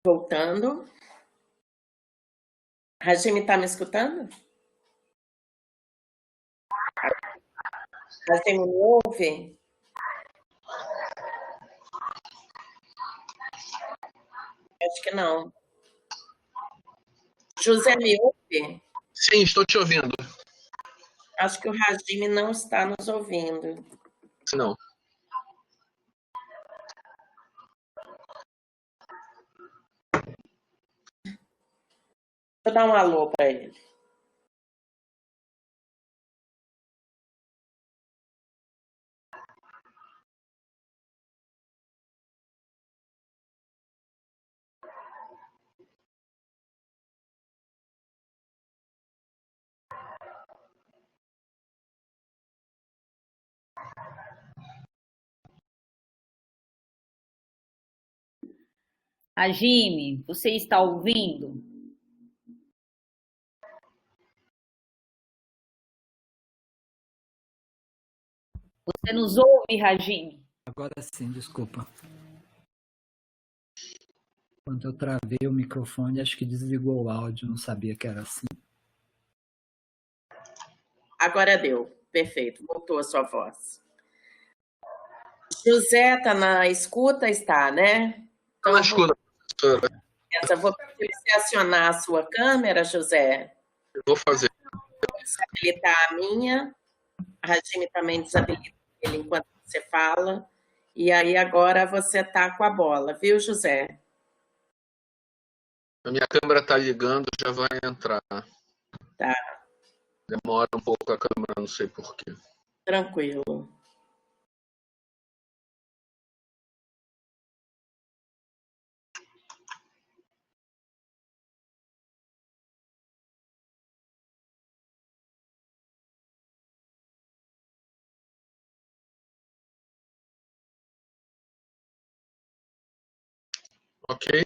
Voltando. Regime, está me escutando? Regime, me ouve? Acho que não. José, me ouve? Sim, estou te ouvindo. Acho que o Regime não está nos ouvindo. Não. Vou dar um alô para ele. Regime, você está ouvindo? Você nos ouve, Regime? Agora sim, desculpa. Quando eu travei o microfone, acho que desligou o áudio, não sabia que era assim. Agora deu. Perfeito, voltou a sua voz. José, está na escuta? Está, né? Então, na escuta, professora. Vou pedir você acionar a sua câmera, José. Eu vou fazer. Desabilitar a minha. A Regime também desabilita ele enquanto você fala. E aí agora você está com a bola, viu, José? A minha câmera está ligando, já vai entrar. Tá. Demora um pouco a câmera, não sei porquê. Tranquilo. Ok?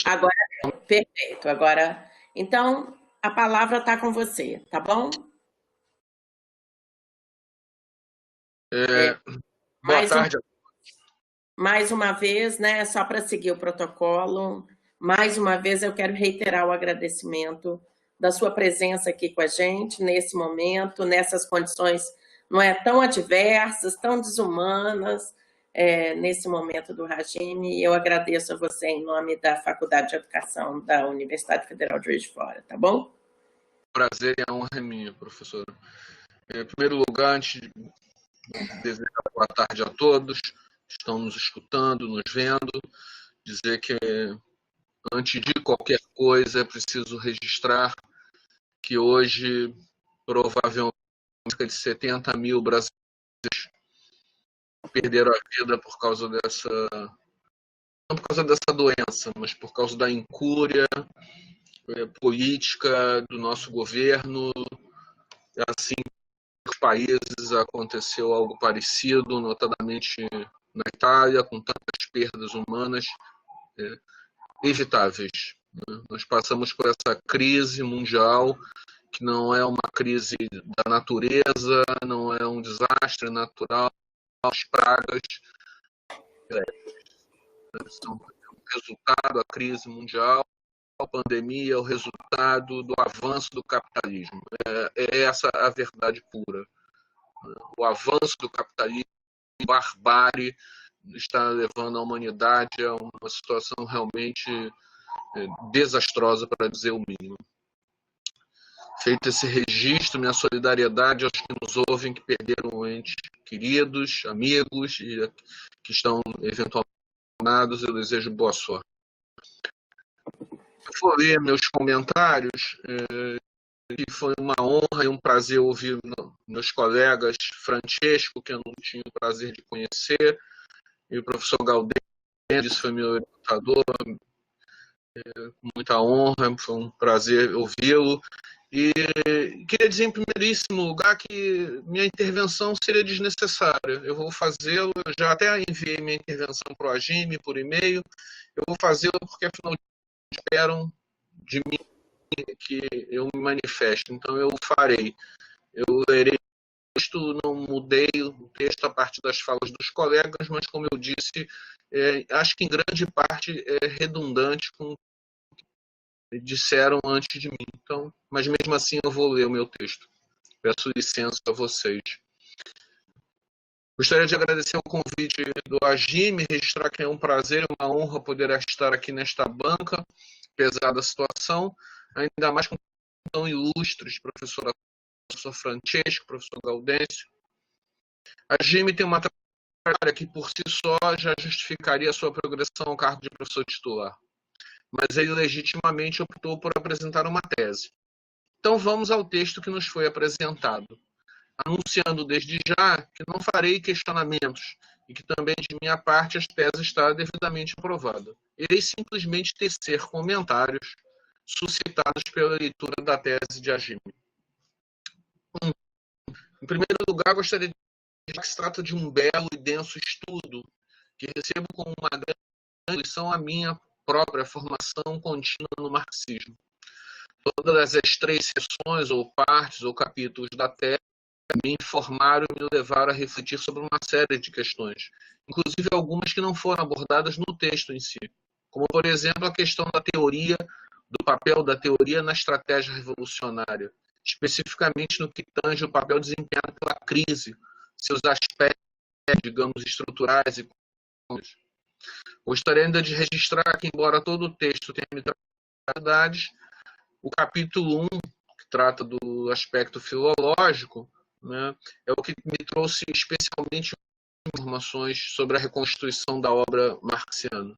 Agora, perfeito. Agora, então, a palavra está com você, tá bom? Boa tarde. Mais uma vez, né, só para seguir o protocolo, mais uma vez eu quero reiterar o agradecimento da sua presença aqui com a gente, nesse momento, nessas condições não é tão adversas, tão desumanas, nesse momento do regime. Eu agradeço a você em nome da Faculdade de Educação da Universidade Federal de Juiz de Fora, tá bom? Prazer e a honra é minha, professora. Em primeiro lugar, antes de desejar boa tarde a todos que estão nos escutando, nos vendo, dizer que antes de qualquer coisa é preciso registrar que hoje provavelmente cerca de 70 mil brasileiros perderam a vida por causa dessa, não por causa dessa doença, mas por causa da incúria política do nosso governo. Assim, nos países aconteceu algo parecido, notadamente na Itália, com tantas perdas humanas evitáveis. Nós passamos por essa crise mundial, que não é uma crise da natureza, não é um desastre natural, as pragas são o resultado, a crise mundial, a pandemia é o resultado do avanço do capitalismo. É essa a verdade pura. O avanço do capitalismo, a barbárie, está levando a humanidade a uma situação realmente desastrosa, para dizer o mínimo. Feito esse registro, minha solidariedade aos que nos ouvem, que perderam entes queridos, amigos e que estão eventualmente, eu desejo boa sorte. Eu vou ler meus comentários, e foi uma honra e um prazer ouvir meus colegas Francesco, que eu não tinha o prazer de conhecer, e o professor Gaudenz, foi meu orientador, com muita honra, foi um prazer ouvi-lo. E queria dizer em primeiríssimo lugar que minha intervenção seria desnecessária. Eu vou fazê-lo, já até enviei minha intervenção para o Agime por e-mail, eu vou fazê-lo porque afinal esperam de mim que eu me manifeste, então eu farei. Eu lerei texto, não mudei o texto a partir das falas dos colegas, mas, como eu disse, acho que em grande parte é redundante com o que disseram antes de mim. Então, mas mesmo assim eu vou ler o meu texto. Peço licença a vocês. Gostaria de agradecer o convite do Agime, registrar que é um prazer, uma honra poder estar aqui nesta banca, apesar da situação, ainda mais com tão ilustres, professor Francesco, professor Gaudêncio. Agime tem uma trajetória que por si só já justificaria a sua progressão ao cargo de professor titular, mas ele legitimamente optou por apresentar uma tese. Então vamos ao texto que nos foi apresentado, anunciando desde já que não farei questionamentos e que também de minha parte a tese está devidamente aprovada. Irei simplesmente tecer comentários suscitados pela leitura da tese de Agime. Em primeiro lugar, gostaria de dizer que se trata de um belo e denso estudo que recebo como uma grande lição a minha própria formação contínua no marxismo. Todas as 3 seções, ou partes, ou capítulos da tese me informaram e me levaram a refletir sobre uma série de questões, inclusive algumas que não foram abordadas no texto em si, como, por exemplo, a questão da teoria, do papel da teoria na estratégia revolucionária, especificamente no que tange o papel desempenhado pela crise, seus aspectos, digamos, estruturais e econômicos. Gostaria ainda de registrar que, embora todo o texto tenha me trazido, o capítulo 1, que trata do aspecto filológico, né, é o que me trouxe especialmente informações sobre a reconstituição da obra marxiana.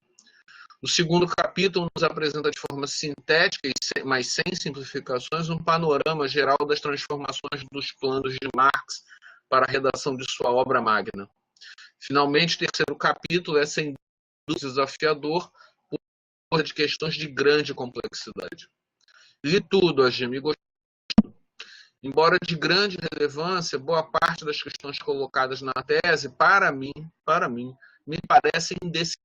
O segundo capítulo nos apresenta de forma sintética, mas sem simplificações, um panorama geral das transformações dos planos de Marx para a redação de sua obra magna. Finalmente, o terceiro capítulo é sem dúvida desafiador por causa de questões de grande complexidade. Li tudo, Agime, embora de grande relevância, boa parte das questões colocadas na tese, para mim, me parecem indecisas.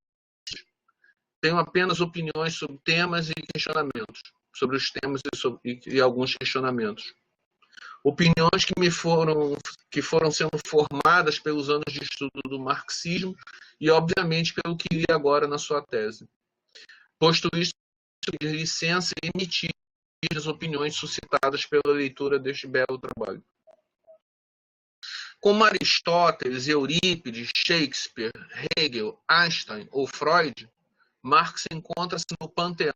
Tenho apenas opiniões sobre temas e questionamentos, sobre os temas e alguns questionamentos. Opiniões que foram sendo formadas pelos anos de estudo do marxismo e, obviamente, pelo que li agora na sua tese. Posto isso, de licença e emitir as opiniões suscitadas pela leitura deste belo trabalho. Como Aristóteles, Eurípides, Shakespeare, Hegel, Einstein ou Freud, Marx encontra-se no panteão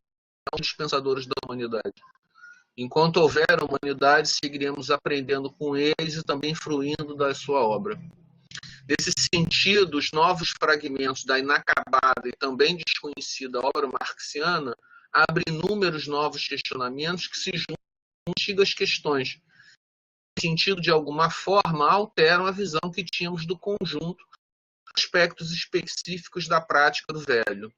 dos pensadores da humanidade. Enquanto houver humanidade, seguiremos aprendendo com eles e também fruindo da sua obra. Nesse sentido, os novos fragmentos da inacabada e também desconhecida obra marxiana abrem inúmeros novos questionamentos que se juntam com antigas questões. No sentido, de alguma forma, alteram a visão que tínhamos do conjunto, aspectos específicos da prática do velho.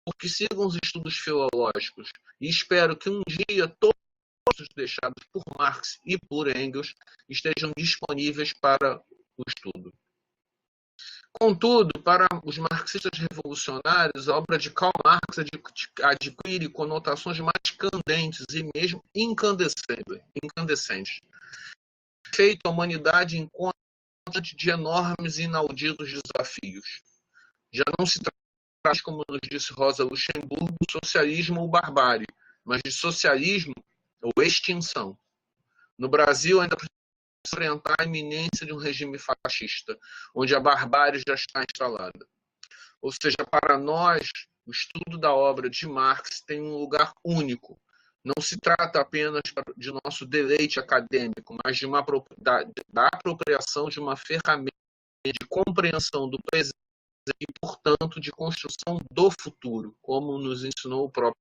Porque sigam os estudos filológicos e espero que um dia todos os deixados por Marx e por Engels estejam disponíveis para o estudo. Contudo, para os marxistas revolucionários, a obra de Karl Marx adquire conotações mais candentes e mesmo incandescentes. Feito a humanidade encontra de enormes e inauditos desafios. Já não se trata, como nos disse Rosa Luxemburgo, socialismo ou barbárie, mas de socialismo ou extinção. No Brasil, ainda precisa enfrentar a iminência de um regime fascista, onde a barbárie já está instalada. Ou seja, para nós, o estudo da obra de Marx tem um lugar único. Não se trata apenas de nosso deleite acadêmico, mas da apropriação de uma ferramenta de compreensão do presente e, portanto, de construção do futuro, como nos ensinou o próprio.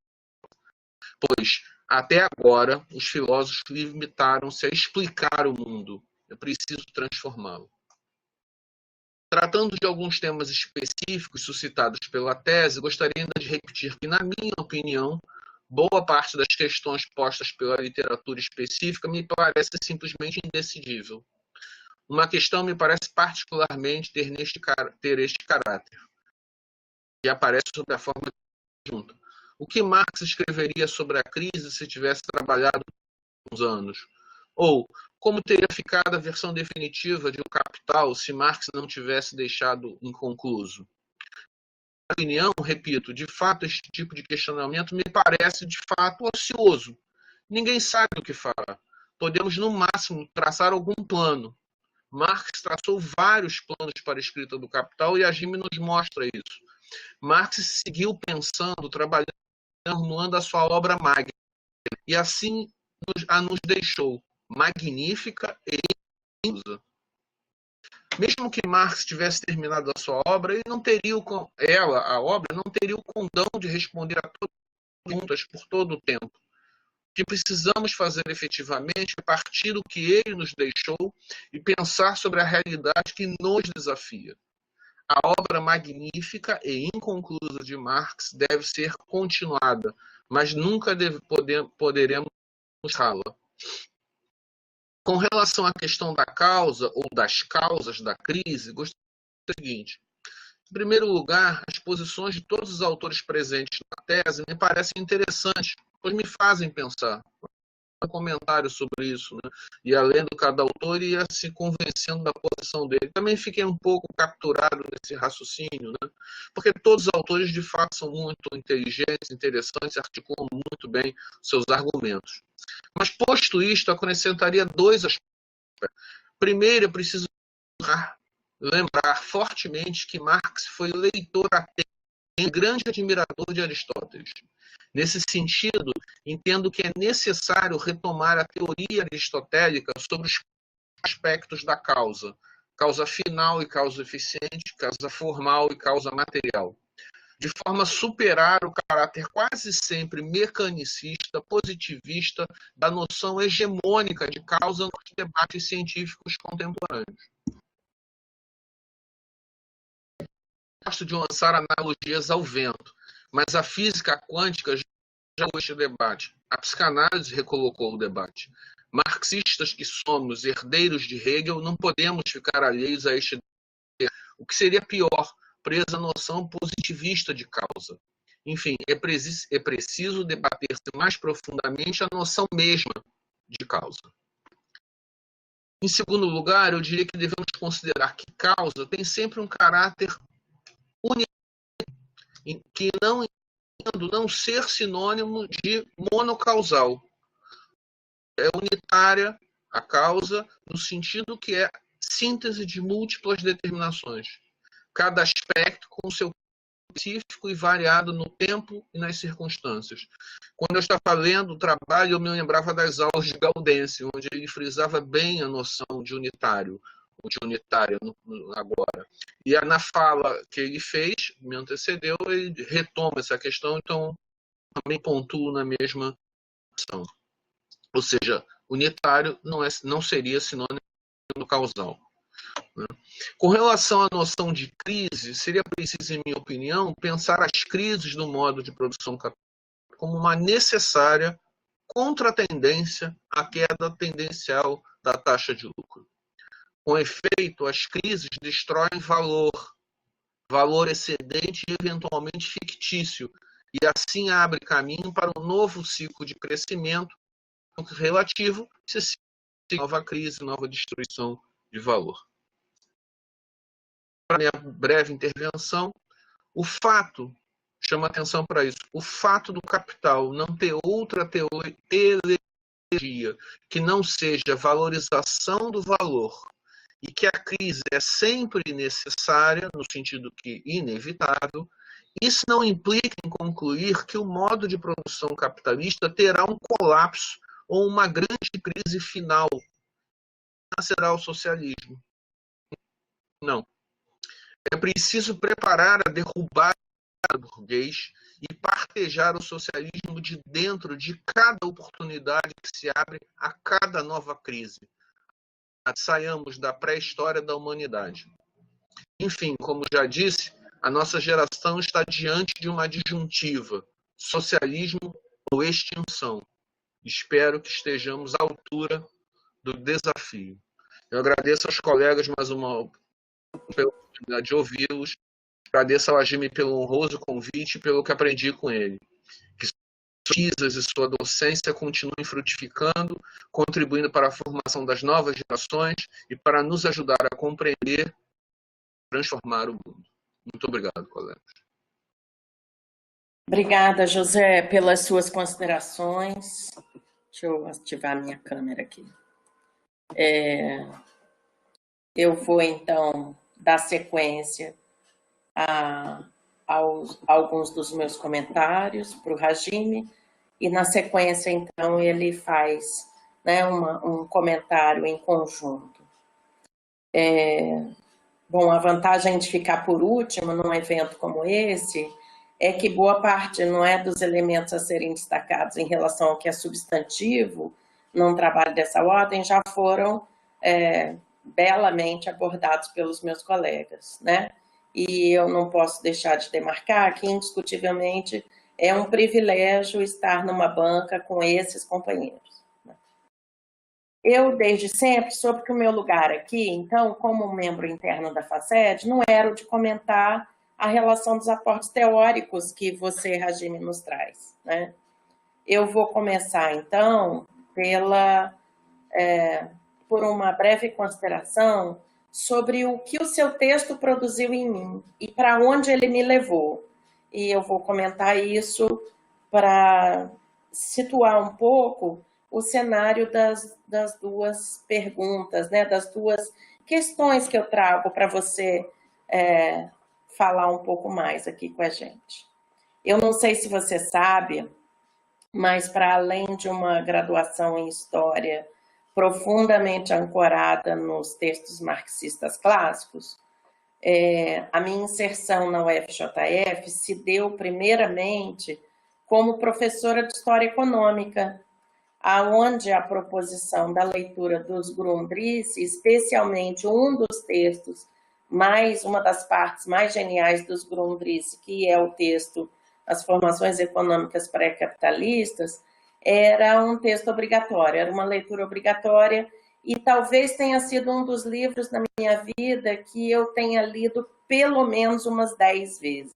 Pois, até agora, os filósofos limitaram-se a explicar o mundo. É preciso transformá-lo. Tratando de alguns temas específicos suscitados pela tese, gostaria ainda de repetir que, na minha opinião, boa parte das questões postas pela literatura específica me parece simplesmente indecidível. Uma questão me parece particularmente ter este caráter, que aparece sob a forma de pergunta. O que Marx escreveria sobre a crise se tivesse trabalhado uns anos? Ou como teria ficado a versão definitiva de O Capital se Marx não tivesse deixado inconcluso? Na minha opinião, repito, de fato, este tipo de questionamento me parece, de fato, ocioso. Ninguém sabe o que fará. Podemos, no máximo, traçar algum plano. Marx traçou vários planos para a escrita do Capital e a Gime nos mostra isso. Marx seguiu pensando, trabalhando, formulando a sua obra magna, e assim a nos deixou magnífica e inconclusa. Mesmo que Marx tivesse terminado a sua obra, ele não teria a obra, não teria o condão de responder a todas as perguntas por todo o tempo. O que precisamos fazer efetivamente é partir do que ele nos deixou e pensar sobre a realidade que nos desafia. A obra magnífica e inconclusa de Marx deve ser continuada, mas nunca poderemos errá-la. Com relação à questão da causa ou das causas da crise, gostaria de dizer o seguinte. Em primeiro lugar, as posições de todos os autores presentes na tese me parecem interessantes, pois me fazem pensar. Um comentário sobre isso, né? E além do cada autor ia se convencendo da posição dele. Também fiquei um pouco capturado nesse raciocínio, né? Porque todos os autores de fato são muito inteligentes, interessantes, articulam muito bem seus argumentos. Mas posto isto, acrescentaria dois aspectos. Primeiro, eu preciso lembrar fortemente que Marx foi leitor atento e grande admirador de Aristóteles. Nesse sentido, entendo que é necessário retomar a teoria aristotélica sobre os aspectos da causa, causa final e causa eficiente, causa formal e causa material, de forma a superar o caráter quase sempre mecanicista, positivista da noção hegemônica de causa nos debates científicos contemporâneos. Gosto de lançar analogias ao vento, mas a física quântica já este debate. A psicanálise recolocou o debate. Marxistas que somos herdeiros de Hegel não podemos ficar alheios a este debate. O que seria pior, presa a noção positivista de causa. Enfim, é preciso debater-se mais profundamente a noção mesma de causa. Em segundo lugar, eu diria que devemos considerar que causa tem sempre um caráter único, que não ser sinônimo de monocausal. É unitária a causa no sentido que é síntese de múltiplas determinações. Cada aspecto com seu específico e variado no tempo e nas circunstâncias. Quando eu estava lendo o trabalho, eu me lembrava das aulas de Gaudêncio, onde ele frisava bem a noção de unitário, ou de unitária agora. E na fala que ele fez, me antecedeu, ele retoma essa questão, então também pontuo na mesma ação. Ou seja, unitário não seria sinônimo do causal. Com relação à noção de crise, seria preciso, em minha opinião, pensar as crises do modo de produção capitalista como uma necessária contratendência à queda tendencial da taxa de lucro. Com efeito, as crises destroem valor excedente e eventualmente fictício, e assim abre caminho para um novo ciclo de crescimento relativo, se nova crise, nova destruição de valor. Para minha breve intervenção, o fato, chama atenção para isso, o fato do capital não ter outra teleologia que não seja valorização do valor e que a crise é sempre necessária, no sentido que inevitável, isso não implica em concluir que o modo de produção capitalista terá um colapso ou uma grande crise final. Será o socialismo. Não. É preciso preparar a derrubada do burguês e partejar o socialismo de dentro de cada oportunidade que se abre a cada nova crise. Saiamos da pré-história da humanidade. Enfim, como já disse, a nossa geração está diante de uma disjuntiva, socialismo ou extinção. Espero que estejamos à altura do desafio. Eu agradeço aos colegas mais uma pela oportunidade de ouvi-los. Agradeço ao Agime pelo honroso convite e pelo que aprendi com ele. pesquisas e sua docência continuem frutificando, contribuindo para a formação das novas gerações e para nos ajudar a compreender e transformar o mundo. Muito obrigado, colegas. Obrigada, José, pelas suas considerações. Deixa eu ativar a minha câmera aqui. Eu vou, então, dar sequência a alguns dos meus comentários para o Hajime, e na sequência, então, ele faz, né, um comentário em conjunto. Bom, a vantagem de ficar por último num evento como esse é que boa parte, não é, dos elementos a serem destacados em relação ao que é substantivo num trabalho dessa ordem já foram belamente abordados pelos meus colegas, né? E eu não posso deixar de demarcar que, indiscutivelmente, é um privilégio estar numa banca com esses companheiros. Eu, desde sempre, soube que o meu lugar aqui, então, como membro interno da FACED, não era o de comentar a relação dos aportes teóricos que você, Hajime, nos traz, né? Eu vou começar, então, por uma breve consideração sobre o que o seu texto produziu em mim e para onde ele me levou. E eu vou comentar isso para situar um pouco o cenário das duas perguntas, né, das duas questões que eu trago para você falar um pouco mais aqui com a gente. Eu não sei se você sabe, mas para além de uma graduação em História profundamente ancorada nos textos marxistas clássicos, a minha inserção na UFJF se deu primeiramente como professora de História Econômica, aonde a proposição da leitura dos Grundrisse, especialmente um dos textos, uma das partes mais geniais dos Grundrisse, que é o texto As Formações Econômicas Pré-Capitalistas, era um texto obrigatório, era uma leitura obrigatória, e talvez tenha sido um dos livros na minha vida que eu tenha lido pelo menos umas 10 vezes.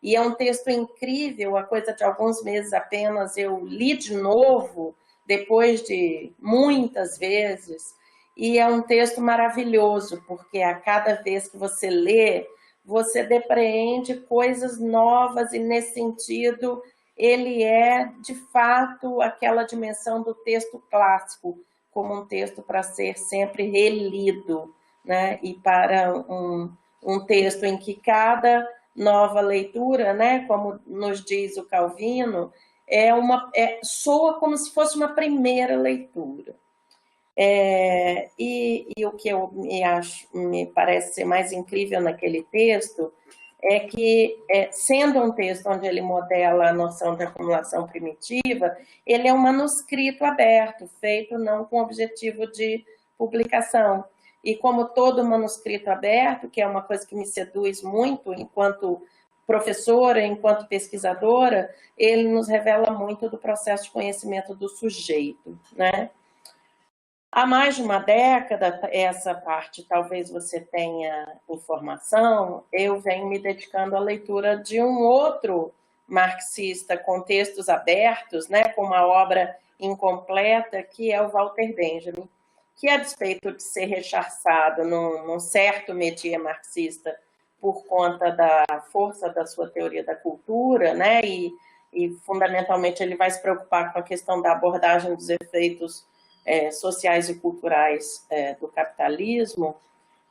E é um texto incrível, a coisa de alguns meses apenas eu li de novo, depois de muitas vezes, e é um texto maravilhoso, porque a cada vez que você lê, você depreende coisas novas, e nesse sentido ele é, de fato, aquela dimensão do texto clássico, como um texto para ser sempre relido, né? E para um texto em que cada nova leitura, né, como nos diz o Calvino, soa como se fosse uma primeira leitura. E o que me parece ser mais incrível naquele texto é que, sendo um texto onde ele modela a noção de acumulação primitiva, ele é um manuscrito aberto, feito não com objetivo de publicação. E como todo manuscrito aberto, que é uma coisa que me seduz muito enquanto professora, enquanto pesquisadora, ele nos revela muito do processo de conhecimento do sujeito, né? Há mais de uma década, essa parte talvez você tenha informação, eu venho me dedicando à leitura de um outro marxista com textos abertos, né, com uma obra incompleta, que é o Walter Benjamin, que, a despeito de ser rechaçado num certo métier marxista por conta da força da sua teoria da cultura, né, e fundamentalmente ele vai se preocupar com a questão da abordagem dos efeitos sociais e culturais do capitalismo,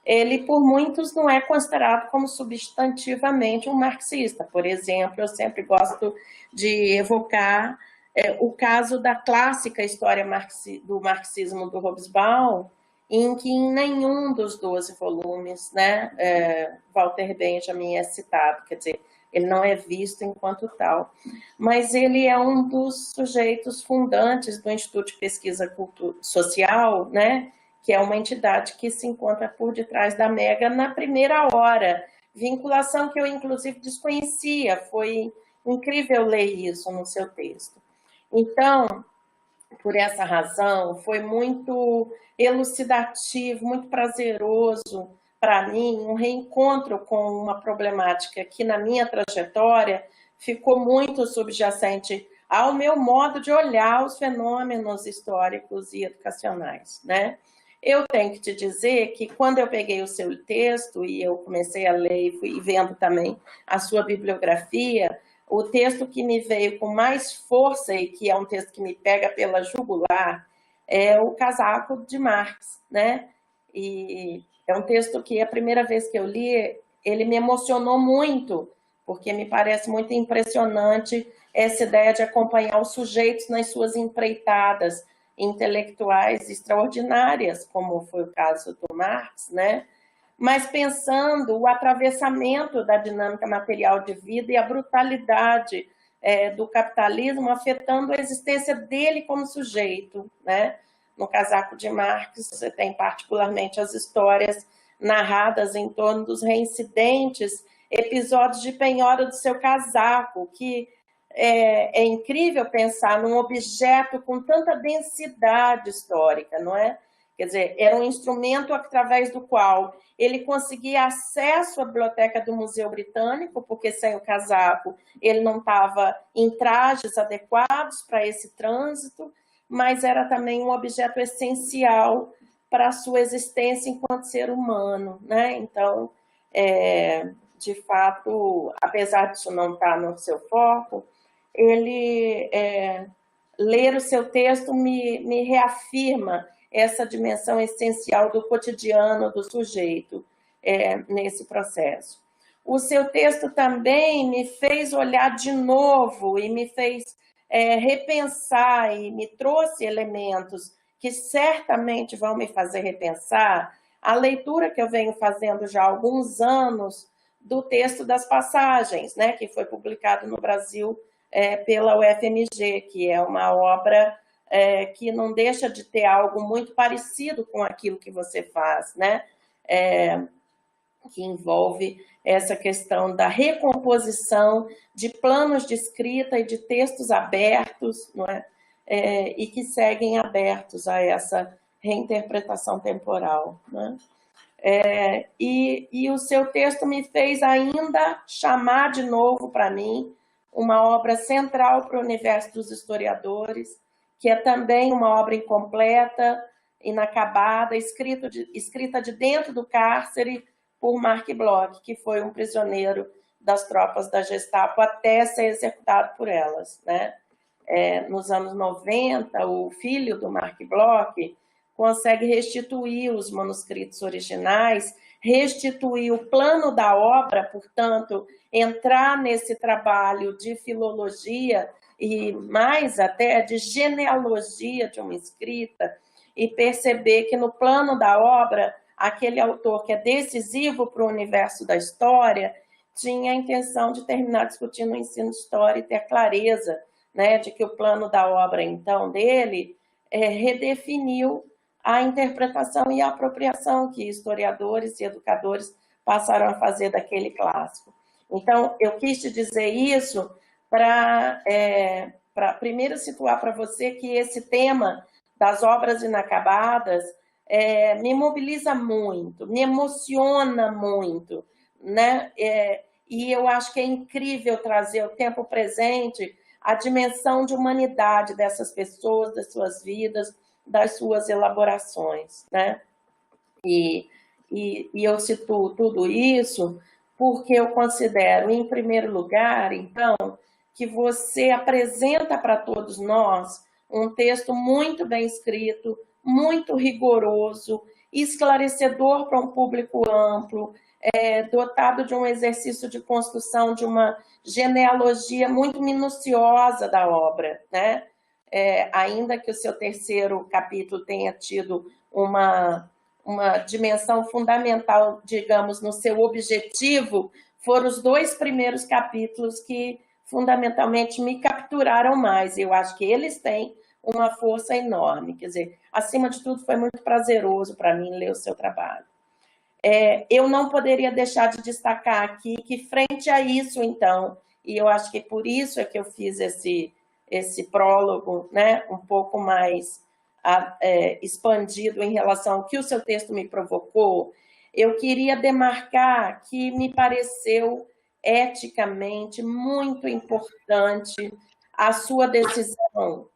ele, por muitos, não é considerado como substantivamente um marxista. Por exemplo, eu sempre gosto de evocar o caso da clássica história do marxismo do Hobsbawm, em que em nenhum dos 12 volumes, né, Walter Benjamin é citado, quer dizer, ele não é visto enquanto tal, mas ele é um dos sujeitos fundantes do Instituto de Pesquisa Social, né, que é uma entidade que se encontra por detrás da Mega na primeira hora, vinculação que eu, inclusive, desconhecia, foi incrível ler isso no seu texto. Então, por essa razão, foi muito elucidativo, muito prazeroso para mim, um reencontro com uma problemática que, na minha trajetória, ficou muito subjacente ao meu modo de olhar os fenômenos históricos e educacionais, né? Eu tenho que te dizer que quando eu peguei o seu texto e eu comecei a ler e fui vendo também a sua bibliografia, o texto que me veio com mais força e que é um texto que me pega pela jugular é o Casaco de Marx, né? E é um texto que a primeira vez que eu li, ele me emocionou muito, porque me parece muito impressionante essa ideia de acompanhar os sujeitos nas suas empreitadas intelectuais extraordinárias, como foi o caso do Marx, né? Mas pensando o atravessamento da dinâmica material de vida e a brutalidade do capitalismo afetando a existência dele como sujeito, né? No Casaco de Marx, você tem particularmente as histórias narradas em torno dos reincidentes episódios de penhora do seu casaco, que é incrível pensar num objeto com tanta densidade histórica, não é? Quer dizer, era um instrumento através do qual ele conseguia acesso à biblioteca do Museu Britânico, porque sem o casaco ele não estava em trajes adequados para esse trânsito, mas era também um objeto essencial para a sua existência enquanto ser humano, né? Então, de fato, apesar disso não estar no seu foco, ele, ler o seu texto me reafirma essa dimensão essencial do cotidiano do sujeito nesse processo. O seu texto também me fez olhar de novo e me fez repensar e me trouxe elementos que certamente vão me fazer repensar a leitura que eu venho fazendo já há alguns anos do texto das passagens, né, que foi publicado no Brasil pela UFMG, que é uma obra que não deixa de ter algo muito parecido com aquilo que você faz, né? Que envolve essa questão da recomposição de planos de escrita e de textos abertos, não é? E que seguem abertos a essa reinterpretação temporal, né? E o seu texto me fez ainda chamar de novo para mim uma obra central para o universo dos historiadores, que é também uma obra incompleta, inacabada, escrita de dentro do cárcere por Marc Bloch, que foi um prisioneiro das tropas da Gestapo até ser executado por elas, né? Nos anos 90, o filho do Marc Bloch consegue restituir os manuscritos originais, restituir o plano da obra, portanto, entrar nesse trabalho de filologia e mais até de genealogia de uma escrita e perceber que no plano da obra, aquele autor que é decisivo para o universo da história tinha a intenção de terminar discutindo o ensino de história e ter clareza, né, de que o plano da obra, então, dele redefiniu a interpretação e a apropriação que historiadores e educadores passaram a fazer daquele clássico. Então, eu quis te dizer isso para primeiro situar para você que esse tema das obras inacabadas me mobiliza muito, me emociona muito, né? E eu acho que é incrível trazer o tempo presente a dimensão de humanidade dessas pessoas, das suas vidas, das suas elaborações, né? E eu situo tudo isso porque eu considero, em primeiro lugar, então, que você apresenta para todos nós um texto muito bem escrito, muito rigoroso, esclarecedor para um público amplo, dotado de um exercício de construção de uma genealogia muito minuciosa da obra, né? Ainda que o seu terceiro capítulo tenha tido uma dimensão fundamental, digamos, no seu objetivo, foram os 2 primeiros capítulos que fundamentalmente me capturaram mais. Eu acho que eles têm uma força enorme. Quer dizer, acima de tudo, foi muito prazeroso para mim ler o seu trabalho. Eu não poderia deixar de destacar aqui que, frente a isso, então, e eu acho que por isso é que eu fiz esse prólogo, né, um pouco mais expandido em relação ao que o seu texto me provocou, eu queria demarcar que me pareceu eticamente muito importante a sua decisão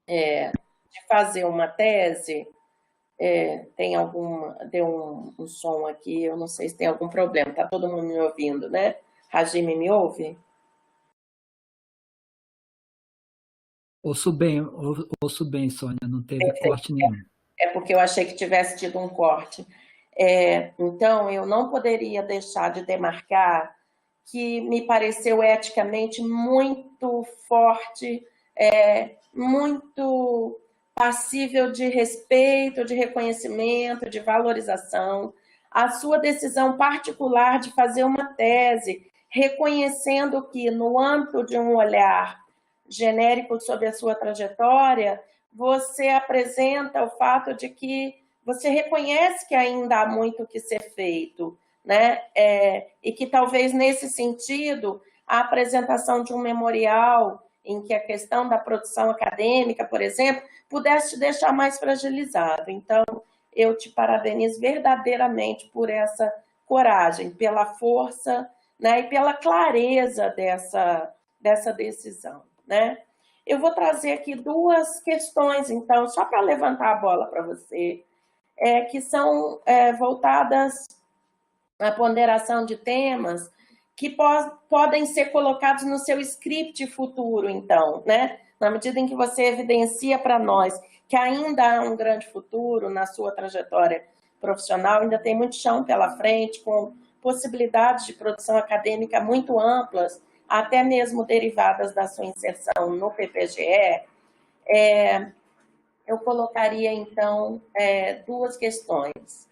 de fazer uma tese, deu um som aqui, eu não sei se tem algum problema, está todo mundo me ouvindo, né? Hajime, me ouve? Ouço bem, Sônia, não teve corte nenhum. É porque eu achei que tivesse tido um corte. Então, eu não poderia deixar de demarcar que me pareceu eticamente muito forte, muito passível de respeito, de reconhecimento, de valorização. A sua decisão particular de fazer uma tese, reconhecendo que, no âmbito de um olhar genérico sobre a sua trajetória, você apresenta o fato de que você reconhece que ainda há muito o que ser feito, né? E que talvez nesse sentido a apresentação de um memorial em que a questão da produção acadêmica, por exemplo, pudesse te deixar mais fragilizado. Então, eu te parabenizo verdadeiramente por essa coragem, pela força, né, e pela clareza dessa decisão, né? Eu vou trazer aqui duas questões, então, só para levantar a bola para você, que são voltadas à ponderação de temas que podem ser colocados no seu script futuro, então, né? Na medida em que você evidencia para nós que ainda há um grande futuro na sua trajetória profissional, ainda tem muito chão pela frente, com possibilidades de produção acadêmica muito amplas, até mesmo derivadas da sua inserção no PPGE, eu colocaria, então, duas questões.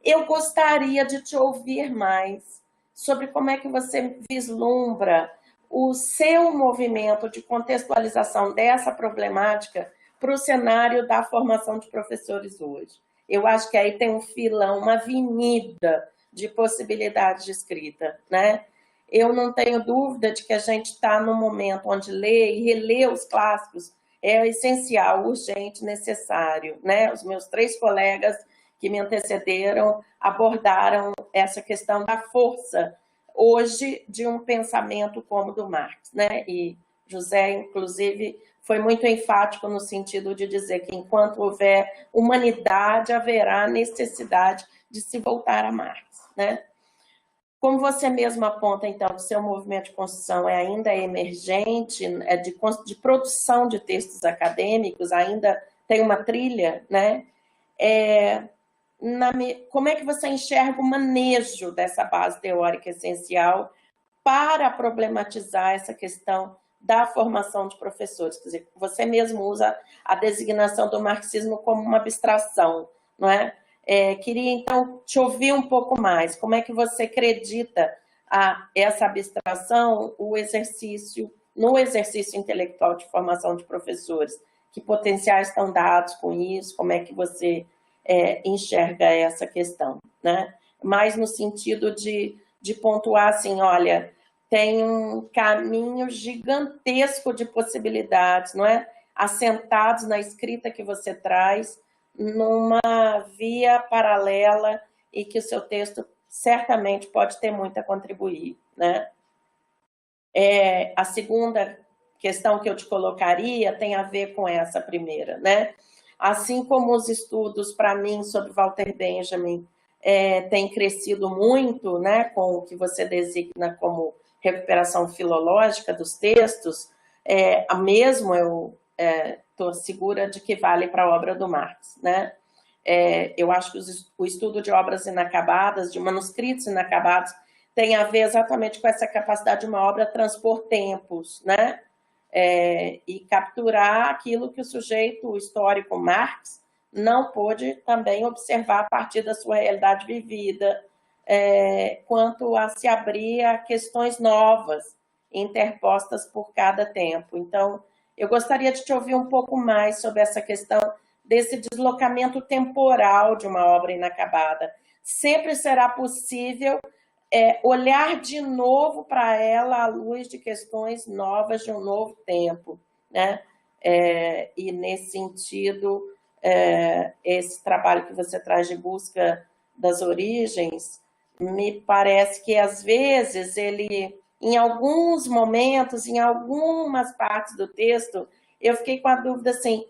Eu gostaria de te ouvir mais sobre como é que você vislumbra o seu movimento de contextualização dessa problemática para o cenário da formação de professores hoje. Eu acho que aí tem um filão, uma avenida de possibilidades de escrita, né? Eu não tenho dúvida de que a gente está num momento onde ler e reler os clássicos é essencial, urgente, necessário, né? Os meus 3 colegas que me antecederam abordaram essa questão da força hoje de um pensamento como o do Marx, né? E José, inclusive, foi muito enfático no sentido de dizer que enquanto houver humanidade, haverá necessidade de se voltar a Marx, né? Como você mesmo aponta, então, que o seu movimento de construção ainda emergente, de produção de textos acadêmicos, ainda tem uma trilha, né? Como é que você enxerga o manejo dessa base teórica essencial para problematizar essa questão da formação de professores? Quer dizer, você mesmo usa a designação do marxismo como uma abstração, não é? Queria, então, te ouvir um pouco mais. Como é que você acredita essa abstração, no exercício intelectual de formação de professores? Que potenciais estão dados com isso? Como é que você enxerga essa questão, né? Mais no sentido de pontuar assim, olha, tem um caminho gigantesco de possibilidades, não é? Assentados na escrita que você traz, numa via paralela e que o seu texto certamente pode ter muito a contribuir, né? A segunda questão que eu te colocaria tem a ver com essa primeira, né? Assim como os estudos, para mim, sobre Walter Benjamin têm crescido muito, né, com o que você designa como recuperação filológica dos textos, mesmo eu estou segura de que vale para a obra do Marx, né? Eu acho que o estudo de obras inacabadas, de manuscritos inacabados, tem a ver exatamente com essa capacidade de uma obra transpor tempos, né? E capturar aquilo que o sujeito histórico Marx não pôde também observar a partir da sua realidade vivida, quanto a se abrir a questões novas, interpostas por cada tempo. Então, eu gostaria de te ouvir um pouco mais sobre essa questão desse deslocamento temporal de uma obra inacabada. Sempre será possível olhar de novo para ela à luz de questões novas de um novo tempo, né? E, nesse sentido, esse trabalho que você traz de busca das origens, me parece que, às vezes, ele em alguns momentos, em algumas partes do texto, eu fiquei com a dúvida assim,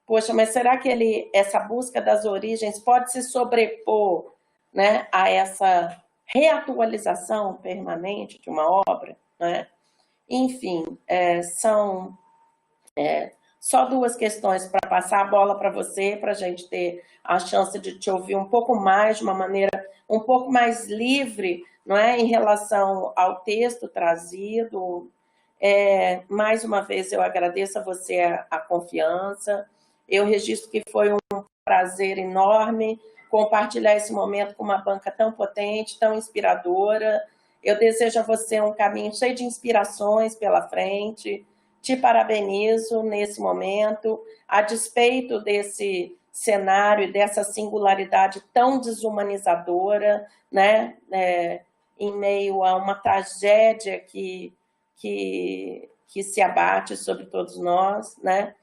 poxa, mas será que essa busca das origens pode se sobrepor, né, a essa reatualização permanente de uma obra, né? Enfim, são só duas questões para passar a bola para você, para a gente ter a chance de te ouvir um pouco mais, de uma maneira um pouco mais livre, não é, em relação ao texto trazido. Mais uma vez, eu agradeço a você a confiança. Eu registro que foi um prazer enorme compartilhar esse momento com uma banca tão potente, tão inspiradora. Eu desejo a você um caminho cheio de inspirações pela frente. Te parabenizo nesse momento, a despeito desse cenário e dessa singularidade tão desumanizadora, né? Em meio a uma tragédia que se abate sobre todos nós, né?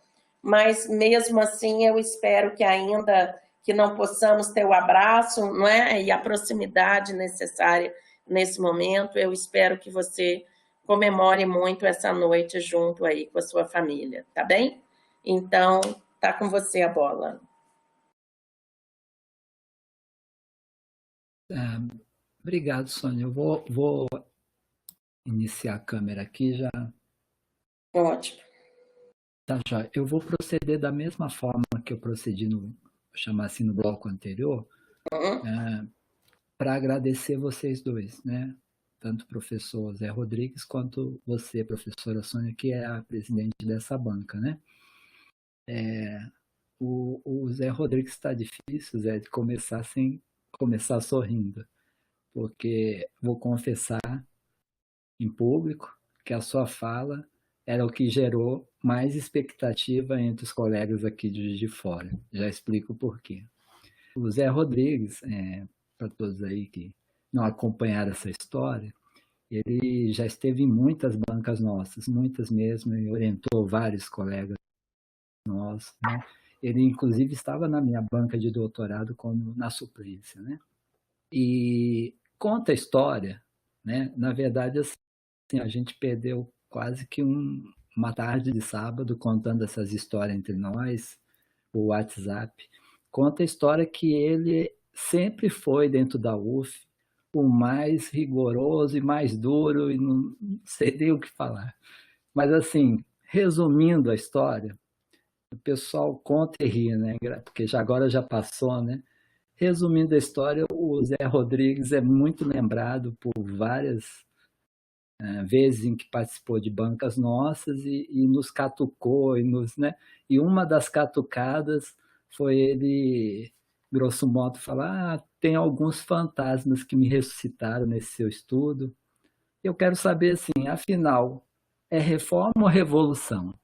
Mas mesmo assim eu espero que ainda que não possamos ter o abraço, não é? E a proximidade necessária nesse momento, eu espero que você comemore muito essa noite junto aí com a sua família, tá bem? Então, tá com você a bola. Obrigado, Sônia. Eu vou iniciar a câmera aqui já. Ótimo. Tá, já. Eu vou proceder da mesma forma que eu procedi no bloco anterior, para agradecer vocês dois, né? Tanto o professor Zé Rodrigues quanto você, professora Sônia, que é a presidente dessa banca, né? O Zé Rodrigues está difícil, Zé, de começar sem começar sorrindo, porque vou confessar em público que a sua fala era o que gerou mais expectativa entre os colegas aqui de Juiz de Fora. Já explico por quê. O Zé Rodrigues, para todos aí que não acompanharam essa história, ele já esteve em muitas bancas nossas, muitas mesmo, e orientou vários colegas nossos, né? Ele, inclusive, estava na minha banca de doutorado como na suplência, né? E conta a história, né? Na verdade, assim, a gente perdeu quase que uma tarde de sábado contando essas histórias entre nós, o WhatsApp. Conta a história que ele sempre foi, dentro da UF, o mais rigoroso e mais duro, e não sei nem o que falar. Mas, assim, resumindo a história, o pessoal conta e ri, né? Porque agora já passou, né? Resumindo a história, o Zé Rodrigues é muito lembrado por várias vezes em que participou de bancas nossas e nos catucou, né? E uma das catucadas foi ele, grosso modo, falar: tem alguns fantasmas que me ressuscitaram nesse seu estudo. Eu quero saber, assim, afinal, é reforma ou revolução?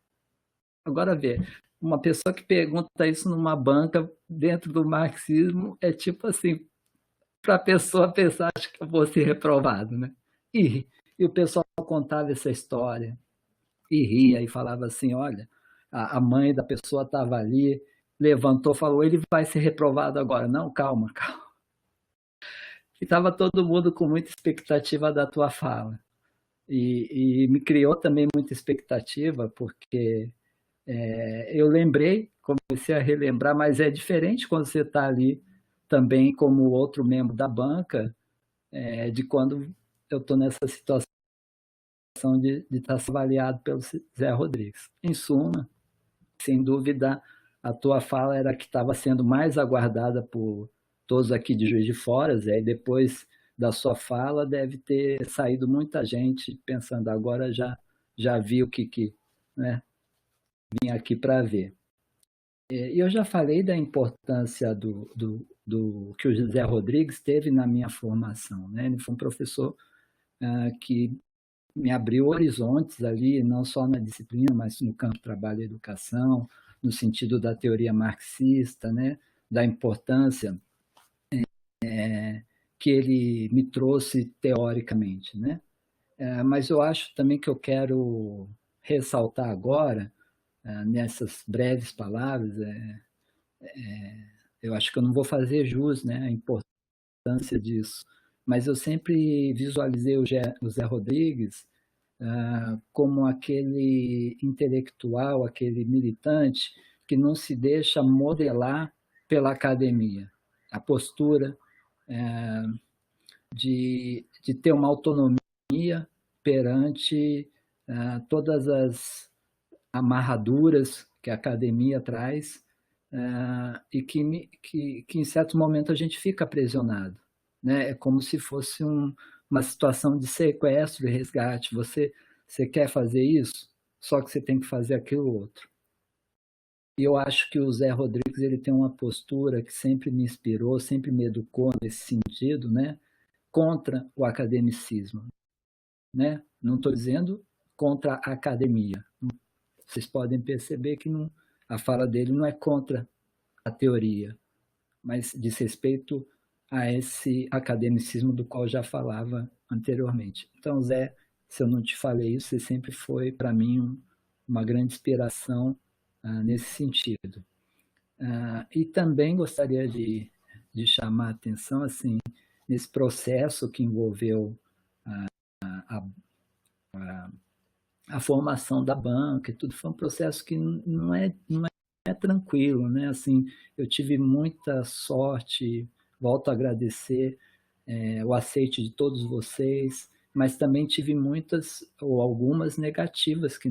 Agora vê, uma pessoa que pergunta isso numa banca dentro do marxismo é tipo assim, para a pessoa pensar, acho que eu vou ser reprovado, né? E o pessoal contava essa história e ria e falava assim, olha, a mãe da pessoa estava ali, levantou, falou, ele vai ser reprovado agora. Não, calma. E estava todo mundo com muita expectativa da tua fala. E me criou também muita expectativa, porque eu comecei a relembrar, mas é diferente quando você está ali também como outro membro da banca, de quando eu estou nessa situação de estar sendo avaliado pelo Zé Rodrigues. Em suma, sem dúvida, a tua fala era a que estava sendo mais aguardada por todos aqui de Juiz de Fora, Zé, e depois da sua fala deve ter saído muita gente pensando, agora já vi o que né, vim aqui para ver. E eu já falei da importância do que o José Rodrigues teve na minha formação, né? Ele foi um professor que me abriu horizontes ali, não só na disciplina, mas no campo de trabalho e educação, no sentido da teoria marxista, né? Da importância que ele me trouxe teoricamente, né? Mas eu acho também que eu quero ressaltar agora, nessas breves palavras, eu acho que eu não vou fazer jus, né, à importância disso, mas eu sempre visualizei o Zé Rodrigues como aquele intelectual, aquele militante que não se deixa modelar pela academia. A postura de ter uma autonomia perante todas as amarraduras que a academia traz e que em certo momento a gente fica aprisionado, né? É como se fosse uma situação de sequestro e resgate. Você quer fazer isso, só que você tem que fazer aquilo outro. E eu acho que o Zé Rodrigues ele tem uma postura que sempre me inspirou, sempre me educou nesse sentido, né? Contra o academicismo, né? Não estou dizendo contra a academia. Vocês podem perceber que a fala dele não é contra a teoria, mas diz respeito a esse academicismo do qual já falava anteriormente. Então, Zé, se eu não te falei isso, você sempre foi, para mim, uma grande inspiração nesse sentido. E também gostaria de chamar a atenção assim, nesse processo que envolveu a formação da banca e tudo. Foi um processo que não é tranquilo, né? Assim, eu tive muita sorte, volto a agradecer o aceite de todos vocês, mas também tive muitas ou algumas negativas que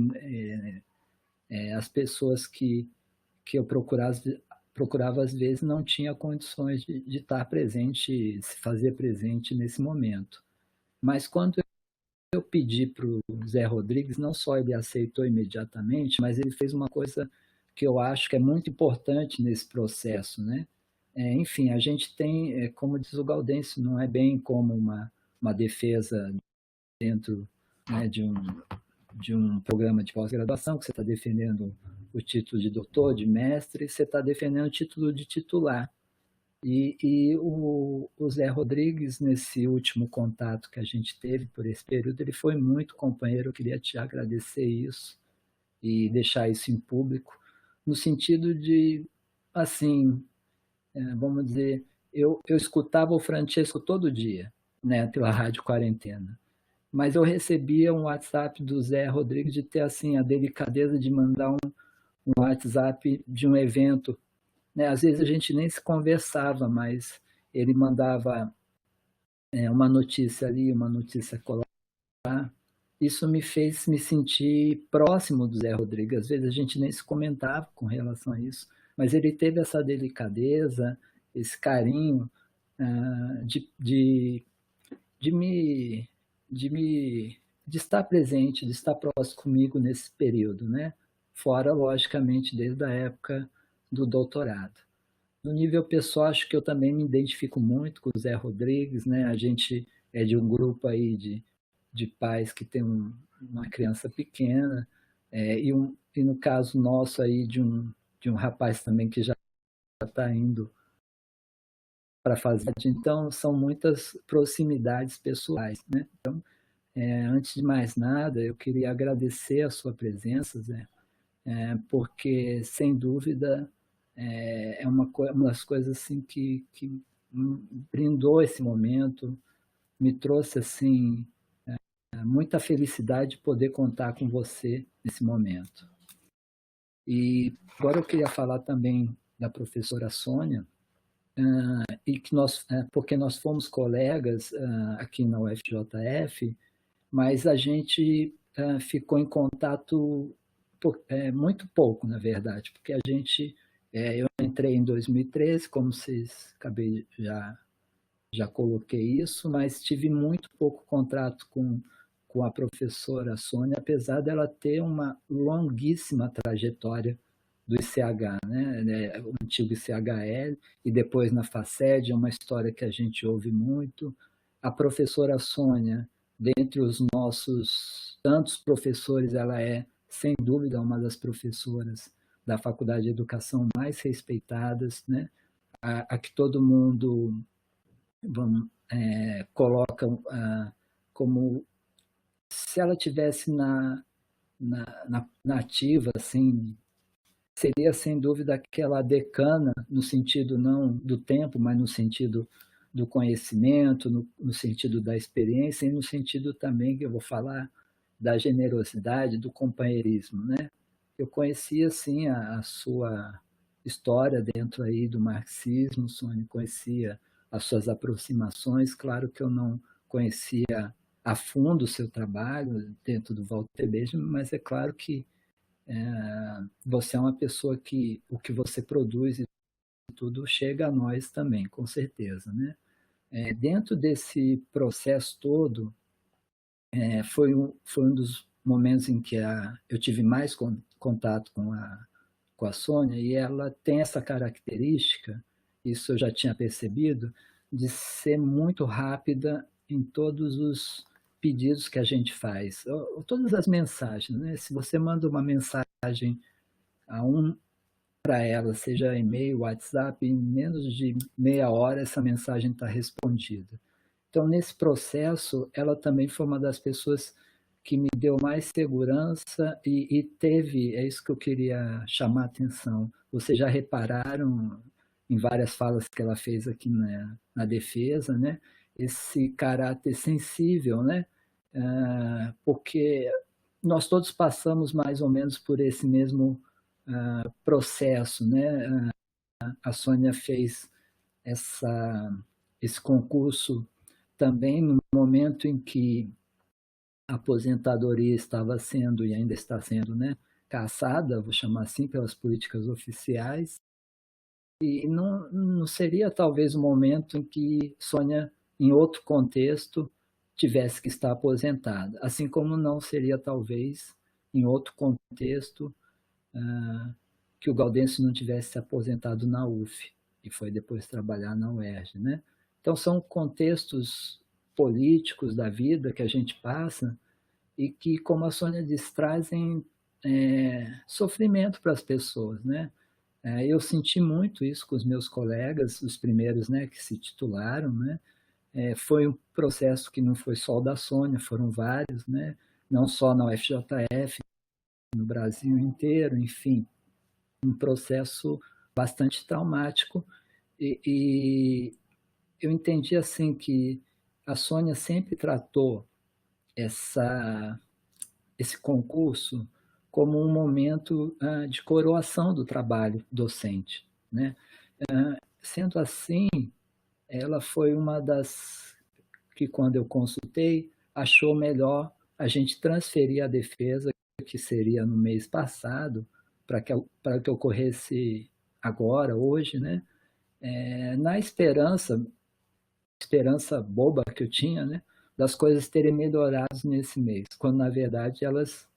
as pessoas que eu procurava às vezes não tinha condições de estar presente, se fazer presente nesse momento. Mas quando eu pedi para o Zé Rodrigues, não só ele aceitou imediatamente, mas ele fez uma coisa que eu acho que é muito importante nesse processo, né? Enfim, a gente tem, como diz o Gaudêncio, não é bem como uma defesa dentro, né, de um programa de pós-graduação, que você está defendendo o título de doutor, de mestre, você está defendendo o título de titular. E o Zé Rodrigues, nesse último contato que a gente teve por esse período, ele foi muito companheiro. Eu queria te agradecer isso e deixar isso em público, no sentido de, assim, vamos dizer, eu escutava o Francesco todo dia, né, pela Rádio Quarentena, mas eu recebia um WhatsApp do Zé Rodrigues de ter assim, a delicadeza de mandar um WhatsApp de um evento, né? Às vezes a gente nem se conversava, mas ele mandava uma notícia ali, uma notícia colar. Isso me fez me sentir próximo do Zé Rodrigues. Às vezes a gente nem se comentava com relação a isso, mas ele teve essa delicadeza, esse carinho de estar presente, de estar próximo comigo nesse período, né? Fora, logicamente, desde a época do doutorado. No nível pessoal, acho que eu também me identifico muito com o Zé Rodrigues, né? A gente é de um grupo aí de pais que tem uma criança pequena, e no caso nosso aí de um rapaz também que já está indo para fazer. Então, são muitas proximidades pessoais, né? Então, antes de mais nada, eu queria agradecer a sua presença, Zé, porque, sem dúvida, é uma das coisas assim que brindou esse momento, me trouxe assim muita felicidade de poder contar com você nesse momento. E agora eu queria falar também da professora Sônia, e que porque nós fomos colegas aqui na UFJF, mas a gente ficou em contato muito pouco, na verdade, porque eu entrei em 2013, como vocês acabei já coloquei isso, mas tive muito pouco contato com a professora Sônia, apesar dela ter uma longuíssima trajetória do ICH, né? O antigo ICHL, e depois na FACED, é uma história que a gente ouve muito. A professora Sônia, dentre os nossos tantos professores, ela é, sem dúvida, uma das professoras da Faculdade de Educação mais respeitadas, né? A que todo mundo coloca como se ela tivesse na ativa, assim, seria sem dúvida aquela decana, no sentido não do tempo, mas no sentido do conhecimento, no sentido da experiência e no sentido também, que eu vou falar, da generosidade, do companheirismo, né? Eu conhecia, sim, a sua história dentro aí do marxismo, Sônia, conhecia as suas aproximações, claro que eu não conhecia a fundo o seu trabalho dentro do Walter Benjamin, mas é claro que você é uma pessoa que o que você produz e tudo chega a nós também, com certeza, né? Dentro desse processo todo, foi um dos momentos em que eu tive mais contato com a Sônia, e ela tem essa característica, isso eu já tinha percebido, de ser muito rápida em todos os pedidos que a gente faz, ou todas as mensagens, né? Se você manda uma mensagem para ela, seja e-mail, WhatsApp, em menos de meia hora essa mensagem está respondida. Então, nesse processo, ela também foi uma das pessoas que me deu mais segurança e teve, é isso que eu queria chamar a atenção. Vocês já repararam em várias falas que ela fez aqui na defesa, né? Esse caráter sensível, né? Porque nós todos passamos mais ou menos por esse mesmo processo, né? A Sônia fez esse concurso também no momento em que a aposentadoria estava sendo e ainda está sendo, né, caçada, vou chamar assim, pelas políticas oficiais, e não seria talvez o momento em que Sônia, em outro contexto, tivesse que estar aposentada, assim como não seria talvez em outro contexto que o Gaudêncio não tivesse se aposentado na UF e foi depois trabalhar na UERJ, né? Então são contextos políticos da vida que a gente passa e que, como a Sônia diz, trazem sofrimento para as pessoas, né? Eu senti muito isso com os meus colegas, os primeiros, né, que se titularam, né? Foi um processo que não foi só o da Sônia, foram vários, né? Não só na UFJF, no Brasil inteiro, enfim, um processo bastante traumático e eu entendi assim que a Sônia sempre tratou esse concurso como um momento de coroação do trabalho docente, né? Sendo assim, ela foi uma das que, quando eu consultei, achou melhor a gente transferir a defesa, que seria no mês passado, para que ocorresse agora, hoje, né? Na esperança boba que eu tinha, né, das coisas terem melhorado nesse mês, quando na verdade elas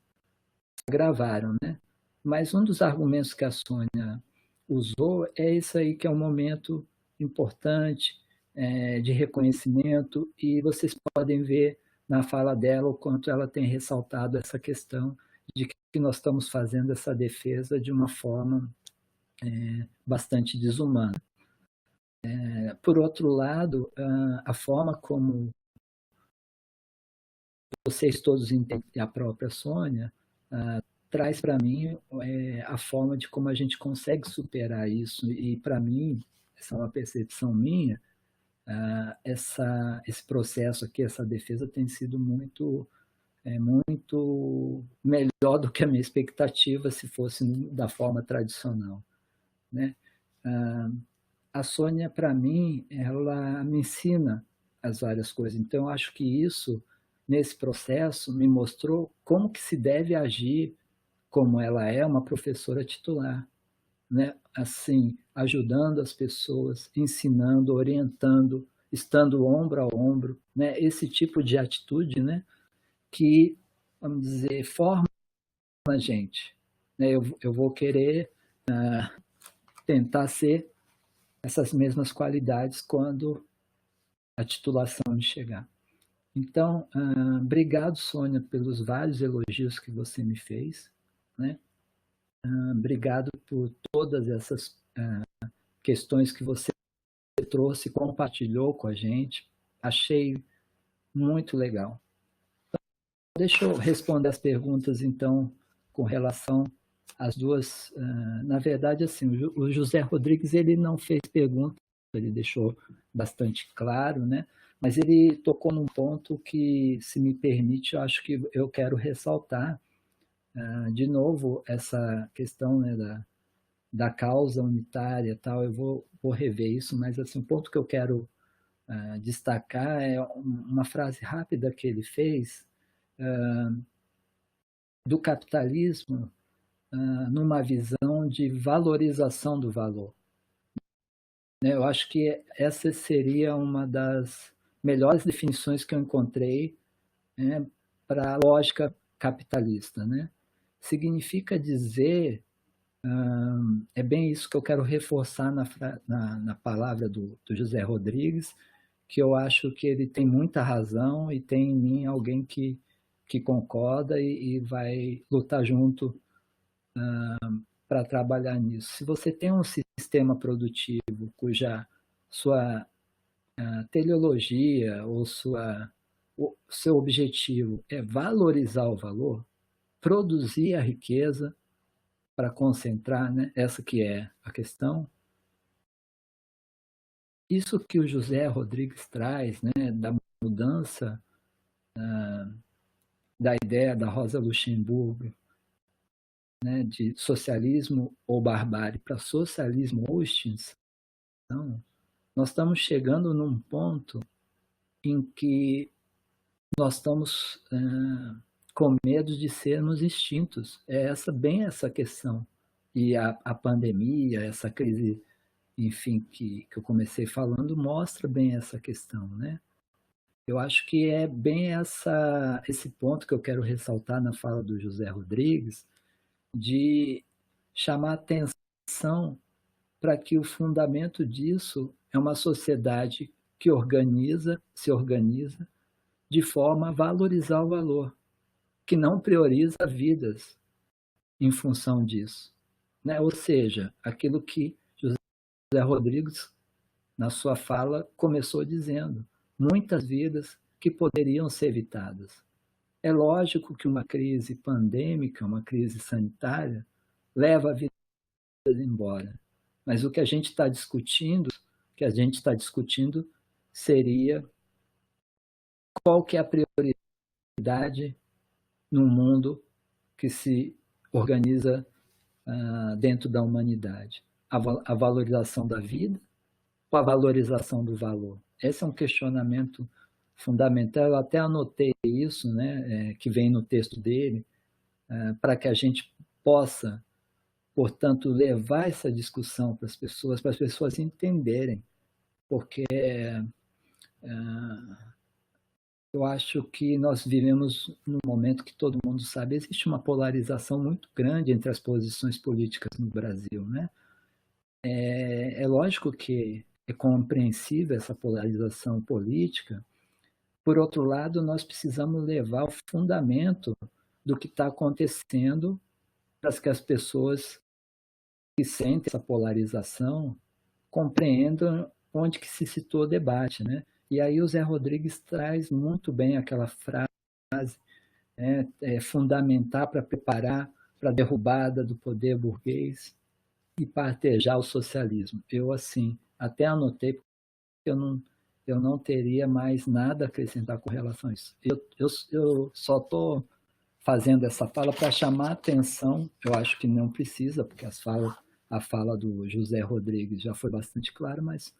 agravaram, né? Mas um dos argumentos que a Sônia usou é isso aí, que é um momento importante de reconhecimento, e vocês podem ver na fala dela o quanto ela tem ressaltado essa questão de que nós estamos fazendo essa defesa de uma forma bastante desumana. Por outro lado, a forma como vocês todos entendem, a própria Sônia, traz para mim a forma de como a gente consegue superar isso. E, para mim, essa é uma percepção minha, esse processo aqui, essa defesa tem sido muito melhor do que a minha expectativa se fosse da forma tradicional, né? A Sônia, para mim, ela me ensina as várias coisas. Então, eu acho que isso, nesse processo, me mostrou como que se deve agir, como ela é uma professora titular, né? Assim, ajudando as pessoas, ensinando, orientando, estando ombro a ombro, né? Esse tipo de atitude, né, que, vamos dizer, forma a gente, né? Eu vou querer tentar ser essas mesmas qualidades quando a titulação me chegar. Então, obrigado, Sônia, pelos vários elogios que você me fez, né? Obrigado por todas essas questões que você trouxe, compartilhou com a gente. Achei muito legal. Então, deixa eu responder as perguntas, então, com relação às duas. Na verdade, assim, o José Rodrigues, ele não fez pergunta, ele deixou bastante claro, né? Mas ele tocou num ponto que, se me permite, eu acho que eu quero ressaltar, de novo, essa questão, né, da causa unitária e tal. Eu vou rever isso, mas assim, o ponto que eu quero destacar é uma frase rápida que ele fez do capitalismo numa visão de valorização do valor. Eu acho que essa seria uma das melhores definições que eu encontrei, né, para a lógica capitalista, né? Significa dizer, é bem isso que eu quero reforçar na palavra do José Rodrigues, que eu acho que ele tem muita razão e tem em mim alguém que concorda e vai lutar junto para trabalhar nisso. Se você tem um sistema produtivo cuja sua teleologia ou seu objetivo é valorizar o valor, produzir a riqueza para concentrar, né? Essa que é a questão. Isso que o José Rodrigues traz, né, da mudança da ideia da Rosa Luxemburgo, né, de socialismo ou barbárie para socialismo ou extinção, nós estamos chegando num ponto em que nós estamos com medo de sermos extintos. É bem essa questão. E a pandemia, essa crise, enfim, que eu comecei falando, mostra bem essa questão, né? Eu acho que é bem esse ponto que eu quero ressaltar na fala do José Rodrigues, de chamar atenção para que o fundamento disso é uma sociedade que se organiza de forma a valorizar o valor, que não prioriza vidas em função disso, né? Ou seja, aquilo que José Rodrigues, na sua fala, começou dizendo, muitas vidas que poderiam ser evitadas. É lógico que uma crise pandêmica, uma crise sanitária, leva a vida embora. Mas o que a gente está discutindo, seria qual que é a prioridade num mundo que se organiza dentro da humanidade. A valorização da vida ou a valorização do valor? Esse é um questionamento fundamental. Eu até anotei isso, né, que vem no texto dele, para que a gente possa, portanto, levar essa discussão para as pessoas entenderem, porque eu acho que nós vivemos num momento que todo mundo sabe, existe uma polarização muito grande entre as posições políticas no Brasil, né? É lógico que é compreensível essa polarização política. Por outro lado, nós precisamos levar o fundamento do que está acontecendo para que as pessoas que sentem essa polarização compreendam onde que se situa o debate, né? E aí o Zé Rodrigues traz muito bem aquela frase, fundamentar para preparar para a derrubada do poder burguês e partejar o socialismo. Eu, assim, até anotei, porque eu não teria mais nada a acrescentar com relação a isso. Eu só estou fazendo essa fala para chamar a atenção, eu acho que não precisa, porque a fala do José Rodrigues já foi bastante clara, mas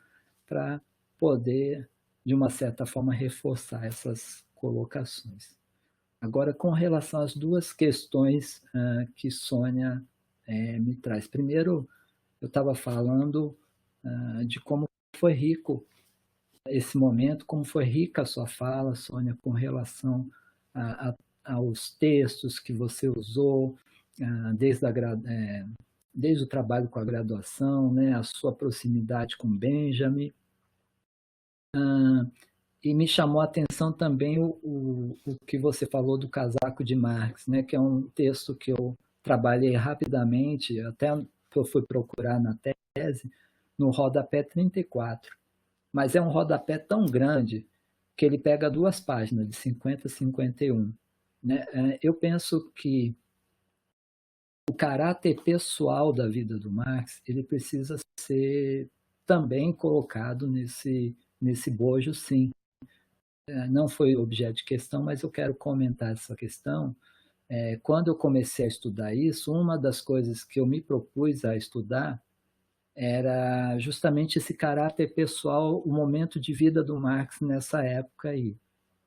para poder, de uma certa forma, reforçar essas colocações. Agora, com relação às duas questões que Sônia me traz. Primeiro, eu estava falando de como foi rico esse momento, como foi rica a sua fala, Sônia, com relação aos textos que você usou, desde o trabalho com a graduação, né, a sua proximidade com Benjamin. E me chamou a atenção também o que você falou do Casaco de Marx, né, que é um texto que eu trabalhei rapidamente, até que eu fui procurar na tese, no rodapé 34. Mas é um rodapé tão grande que ele pega 2 páginas, de 50 a 51. Né? Eu penso que o caráter pessoal da vida do Marx ele precisa ser também colocado nesse bojo, sim. Não foi objeto de questão, mas eu quero comentar essa questão. Quando eu comecei a estudar isso, uma das coisas que eu me propus a estudar era justamente esse caráter pessoal, o momento de vida do Marx nessa época aí.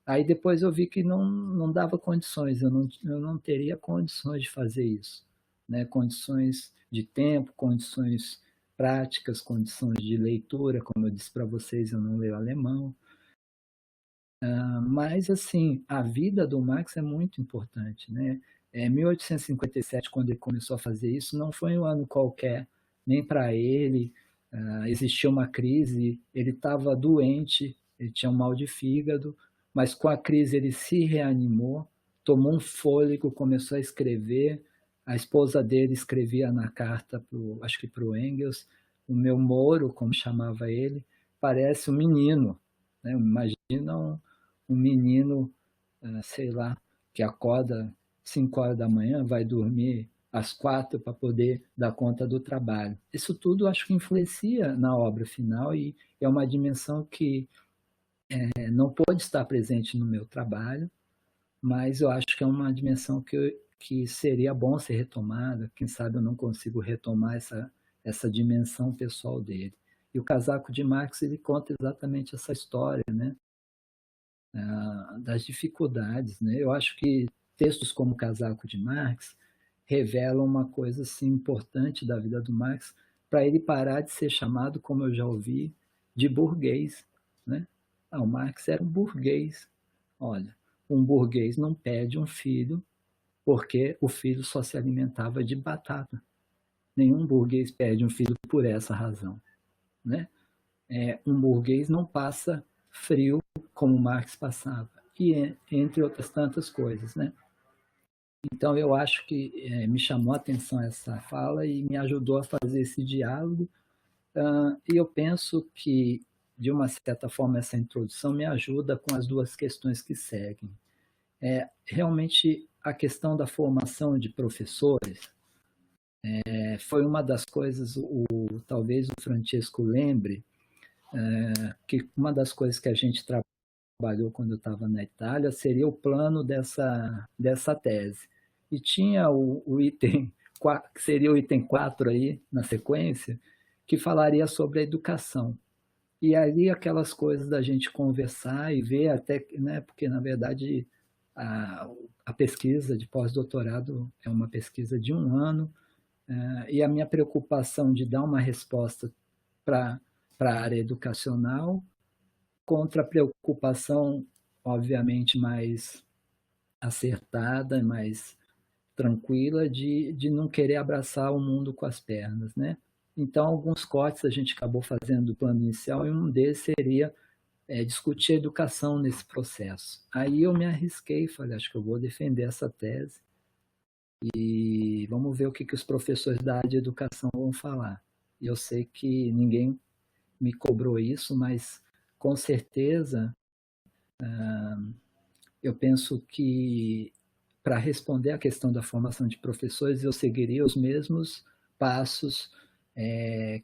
Aí depois eu vi que não dava condições, eu não teria condições de fazer isso, né? Condições de tempo, condições práticas, condições de leitura, como eu disse para vocês, eu não leio alemão. Mas, assim, a vida do Marx é muito importante, né? 1857, quando ele começou a fazer isso, não foi um ano qualquer, nem para ele. Existia uma crise, ele estava doente, ele tinha um mal de fígado, mas com a crise ele se reanimou, tomou um fôlego, começou a escrever. A esposa dele escrevia na carta, acho que para o Engels, o meu Moro, como chamava ele, parece um menino, né? Imagina um menino, sei lá, que acorda 5 horas da manhã, vai dormir às 4 para poder dar conta do trabalho. Isso tudo acho que influencia na obra final e é uma dimensão que não pode estar presente no meu trabalho, mas eu acho que é uma dimensão que seria bom ser retomada. Quem sabe eu não consigo retomar essa dimensão pessoal dele. E o Casaco de Marx, ele conta exatamente essa história, né? Das dificuldades, né? Eu acho que textos como Casaco de Marx revelam uma coisa assim, importante da vida do Marx, para ele parar de ser chamado, como eu já ouvi, de burguês, né? O Marx era um burguês. Olha, um burguês não perde um filho porque o filho só se alimentava de batata. Nenhum burguês perde um filho por essa razão, né? Um burguês não passa frio como Marx passava, e entre outras tantas coisas, né? Então eu acho que me chamou a atenção essa fala e me ajudou a fazer esse diálogo, e eu penso que, de uma certa forma, essa introdução me ajuda com as duas questões que seguem. Realmente, a questão da formação de professores foi uma das coisas, talvez o Francesco lembre, que uma das coisas que a gente trabalhou quando eu estava na Itália seria o plano dessa tese. E tinha o item, que seria o item 4 aí, na sequência, que falaria sobre a educação. E ali aquelas coisas da gente conversar e ver até, né, porque na verdade a pesquisa de pós-doutorado é uma pesquisa de 1 ano, e a minha preocupação de dar uma resposta para a área educacional, contra a preocupação, obviamente, mais acertada, mais tranquila, de não querer abraçar o mundo com as pernas, né? Então, alguns cortes a gente acabou fazendo do plano inicial, e um deles seria discutir a educação nesse processo. Aí eu me arrisquei e falei, acho que eu vou defender essa tese e vamos ver o que os professores da área de educação vão falar. E eu sei que ninguém me cobrou isso, mas com certeza eu penso que para responder à questão da formação de professores eu seguiria os mesmos passos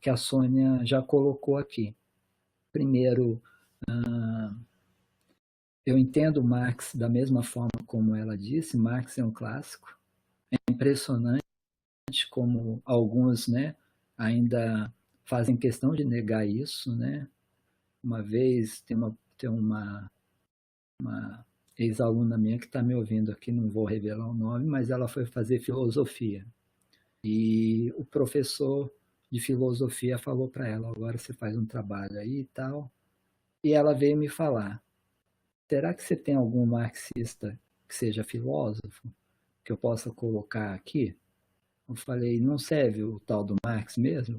que a Sônia já colocou aqui. Primeiro, eu entendo Marx da mesma forma como ela disse, Marx é um clássico. É impressionante como alguns, né, ainda fazem questão de negar isso, né? Uma vez tem uma ex-aluna minha que está me ouvindo aqui, não vou revelar o nome, mas ela foi fazer filosofia. E o professor de filosofia falou para ela, agora você faz um trabalho aí e tal. E ela veio me falar, será que você tem algum marxista que seja filósofo que eu possa colocar aqui? Eu falei, não serve o tal do Marx mesmo?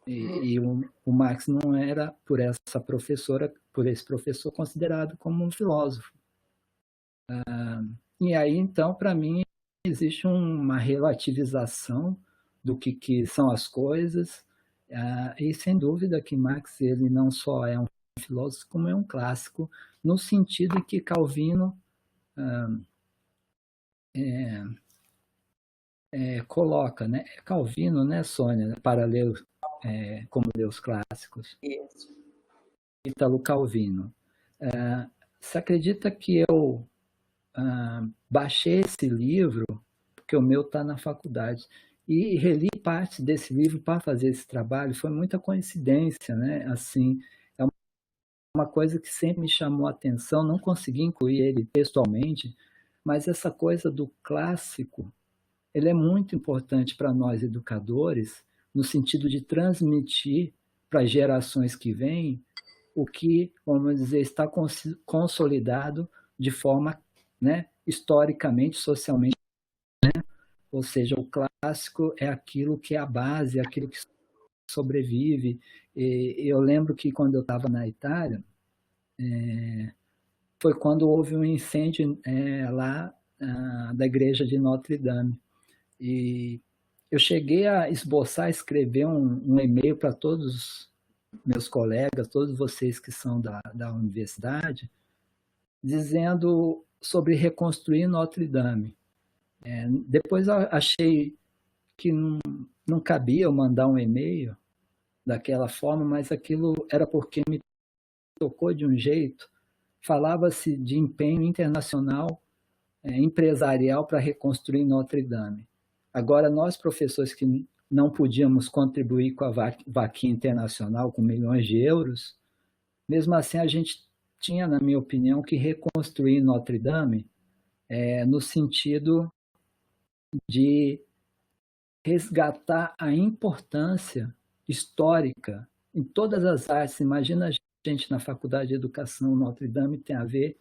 E o Marx não era, por esse professor, considerado como um filósofo. E aí, então, para mim, existe uma relativização do que são as coisas, e sem dúvida que Marx ele não só é um filósofo, como é um clássico, no sentido que Calvino coloca, né? Calvino, né, Sônia, para ler como ler os clássicos. Isso. Ítalo Calvino. Você acredita que eu baixei esse livro, porque o meu está na faculdade, e reli parte desse livro para fazer esse trabalho? Foi muita coincidência, né? Assim, é uma coisa que sempre me chamou a atenção, não consegui incluir ele textualmente, mas essa coisa do clássico, ele é muito importante para nós educadores, no sentido de transmitir para as gerações que vêm o que, vamos dizer, está consolidado de forma, né, historicamente, socialmente. Ou seja, o clássico é aquilo que é a base, é aquilo que sobrevive. E eu lembro que quando eu estava na Itália, foi quando houve um incêndio lá da igreja de Notre Dame. E eu cheguei a esboçar, escrever um e-mail para todos os meus colegas, todos vocês que são da universidade, dizendo sobre reconstruir Notre Dame. Depois eu achei que não cabia eu mandar um e-mail daquela forma, mas aquilo era porque me tocou de um jeito. Falava-se de empenho internacional, empresarial para reconstruir Notre Dame. Agora, nós professores que não podíamos contribuir com a vaquinha internacional com milhões de euros, mesmo assim a gente tinha, na minha opinião, que reconstruir Notre Dame no sentido de resgatar a importância histórica em todas as artes. Imagina a gente na Faculdade de Educação, Notre Dame tem a ver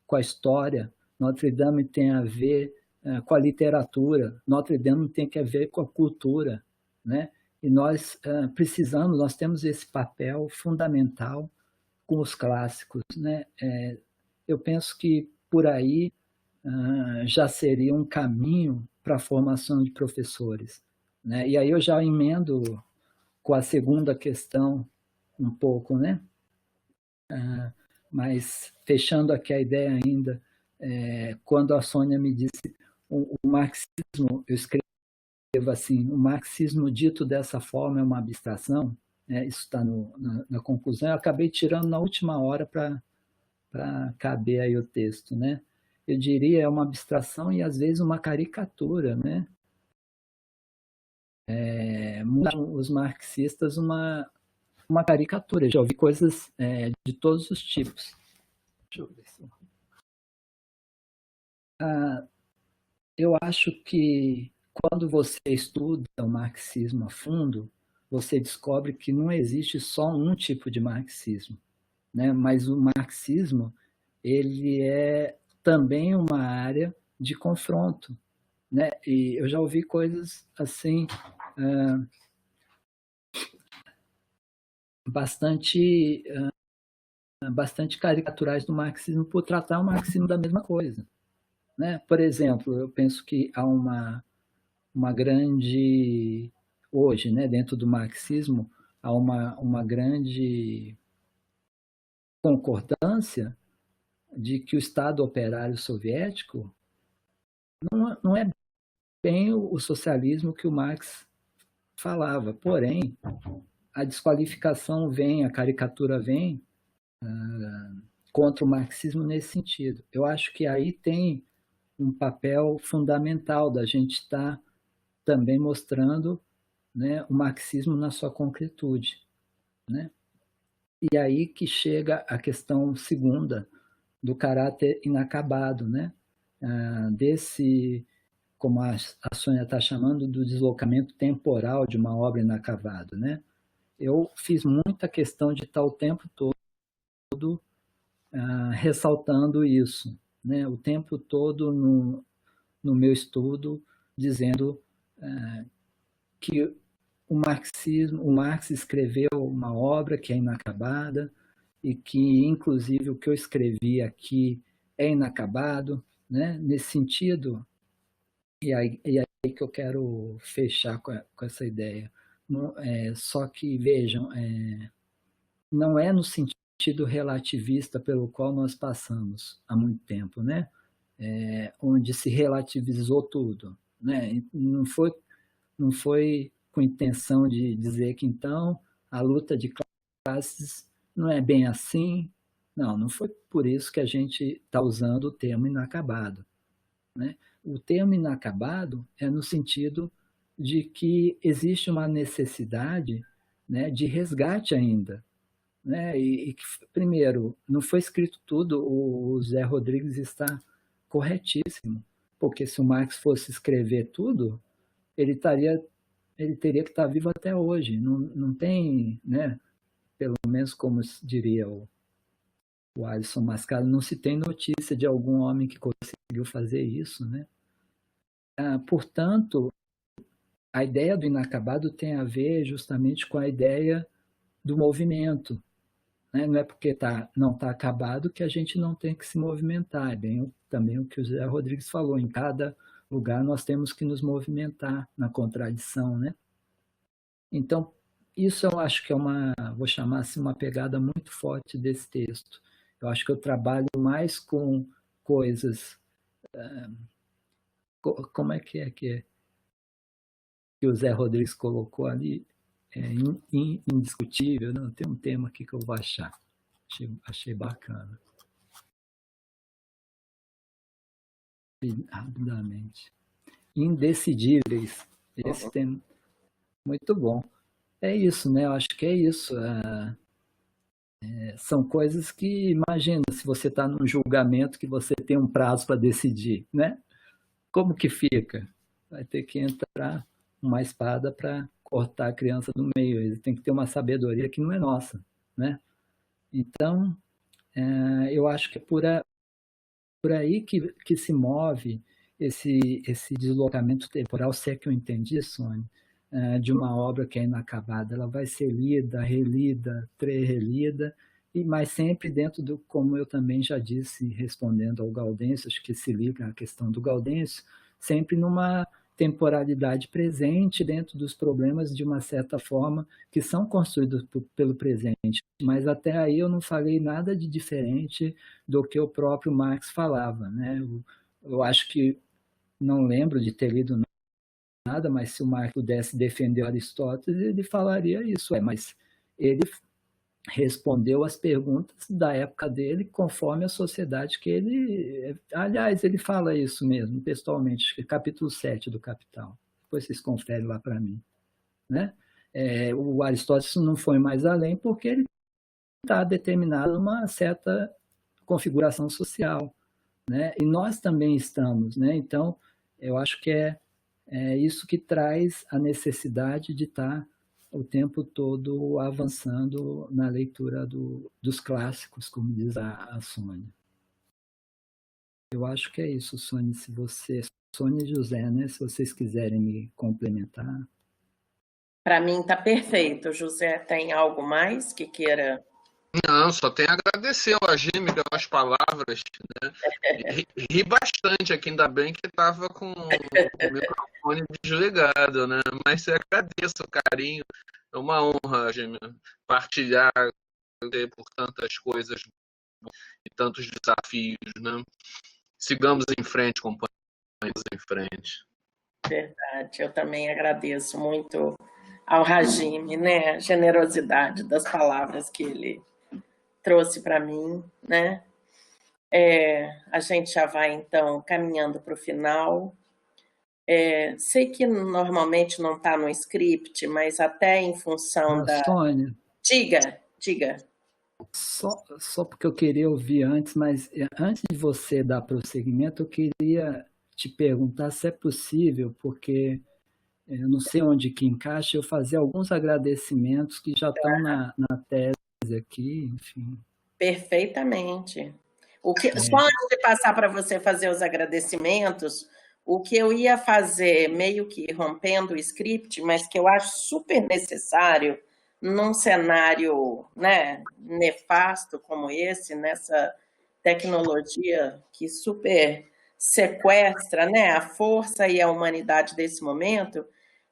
com a história, Notre Dame tem a ver com a literatura, Notre Dame tem a ver com a cultura, né? E nós precisamos, nós temos esse papel fundamental com os clássicos, né? Eu penso que por aí já seria um caminho para a formação de professores, né? E aí eu já emendo com a segunda questão um pouco, né? Mas fechando aqui a ideia ainda, quando a Sônia me disse o marxismo, eu escrevo assim, o marxismo dito dessa forma é uma abstração, isso está na conclusão, eu acabei tirando na última hora para caber aí o texto, né? Eu diria é uma abstração e às vezes uma caricatura, né? Os marxistas uma caricatura, eu já ouvi coisas de todos os tipos. Deixa eu ver se... eu acho que quando você estuda o marxismo a fundo, você descobre que não existe só um tipo de marxismo, né? Mas o marxismo ele é também uma área de confronto, né? E eu já ouvi coisas assim bastante caricaturais do marxismo por tratar o marxismo da mesma coisa, né? Por exemplo, eu penso que há uma grande, hoje, né, dentro do marxismo, há uma grande concordância de que o Estado operário soviético não é bem o socialismo que o Marx falava, porém, a desqualificação vem, a caricatura vem contra o marxismo nesse sentido. Eu acho que aí tem um papel fundamental da gente estar também mostrando, né, o marxismo na sua concretude, né? E aí que chega a questão segunda do caráter inacabado, né? Desse, como a Sônia está chamando, do deslocamento temporal de uma obra inacabada, né? Eu fiz muita questão de estar o tempo todo ressaltando isso, né? O tempo todo no meu estudo, dizendo que o Marx escreveu uma obra que é inacabada e que, inclusive, o que eu escrevi aqui é inacabado, né? Nesse sentido, e aí que eu quero fechar com essa ideia. Só que, vejam, não é no sentido relativista pelo qual nós passamos há muito tempo, né? Onde se relativizou tudo, né? Não foi com intenção de dizer que, então, a luta de classes não é bem assim. Não foi por isso que a gente está usando o termo inacabado, né? O termo inacabado é no sentido de que existe uma necessidade, né, de resgate ainda, né? Primeiro, não foi escrito tudo, o Zé Rodrigues está corretíssimo, porque se o Marx fosse escrever tudo, ele teria que estar vivo até hoje. Não tem, né? Pelo menos como diria o Alisson Mascaro, não se tem notícia de algum homem que conseguiu fazer isso, né? Portanto, a ideia do inacabado tem a ver justamente com a ideia do movimento, né? Não é porque não está acabado que a gente não tem que se movimentar. É bem também o que o Zé Rodrigues falou, em cada lugar nós temos que nos movimentar na contradição, né? Então, isso eu acho que vou chamar assim, uma pegada muito forte desse texto. Eu acho que eu trabalho mais com coisas... Como é que o Zé Rodrigues colocou ali? Indiscutível, não? Tem um tema aqui que eu vou achar. Achei bacana. Rapidamente. Indecidíveis. Esse tema, muito bom. É isso, né? Eu acho que é isso. São coisas que, imagina, se você está num julgamento que você tem um prazo para decidir, né? Como que fica? Vai ter que entrar uma espada para cortar a criança do meio. Ele tem que ter uma sabedoria que não é nossa, né? Então, eu acho que é por aí que se move esse deslocamento temporal, se é que eu entendi, Sônia, de uma obra que é inacabada. Ela vai ser lida, relida, relida, mas sempre dentro do, como eu também já disse, respondendo ao Gaudêncio, acho que se liga à questão do Gaudêncio, sempre numa temporalidade presente dentro dos problemas, de uma certa forma, que são construídos pelo presente. Mas até aí eu não falei nada de diferente do que o próprio Marx falava, né? Eu acho que, não lembro de ter lido nada, mas se o Marx pudesse defender Aristóteles, ele falaria isso. Mas ele respondeu as perguntas da época dele conforme a sociedade que ele... Aliás, ele fala isso mesmo, textualmente, capítulo 7 do Capital. Depois vocês conferem lá para mim, né? O Aristóteles não foi mais além porque ele está determinado numa certa configuração social, né? E nós também estamos, né? Então, eu acho que é isso que traz a necessidade de estar o tempo todo avançando na leitura dos clássicos, como diz a Sônia. Eu acho que é isso, Sônia. Sônia e José, né? Se vocês quiserem me complementar. Para mim está perfeito. José, tem algo mais que queira? Não, só tenho a agradecer ao Agime pelas palavras, né? Ri bastante aqui, ainda bem que estava com o microfone desligado, né? Mas eu agradeço o carinho, é uma honra, Agime, partilhar por tantas coisas e tantos desafios, né? Sigamos em frente, companheiros, em frente. Verdade, eu também agradeço muito ao Hajime, né? A generosidade das palavras que ele trouxe para mim, né? A gente já vai, então, caminhando para o final. Sei que normalmente não está no script, mas até em função da... Sônia. Diga. Só porque eu queria ouvir antes, mas antes de você dar prosseguimento, eu queria te perguntar se é possível, porque eu não sei onde que encaixa, eu fazer alguns agradecimentos que já estão na tese aqui, enfim. Perfeitamente. Só antes de passar para você fazer os agradecimentos, o que eu ia fazer, meio que rompendo o script, mas que eu acho super necessário num cenário, né, nefasto como esse, nessa tecnologia que super sequestra, né, a força e a humanidade desse momento,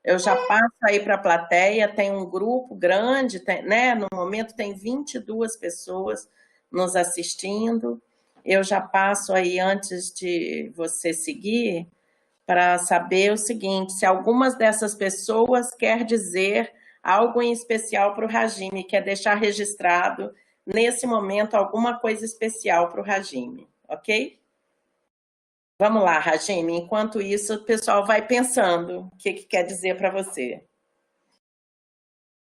eu já passo aí para a plateia, tem um grupo grande, né, no momento tem 22 pessoas nos assistindo. Eu já passo aí, antes de você seguir, para saber o seguinte, se algumas dessas pessoas quer dizer algo em especial para o Hajime, quer deixar registrado nesse momento, alguma coisa especial para o Rajime, ok? Vamos lá, Rajime. Enquanto isso, o pessoal vai pensando o que quer dizer para você.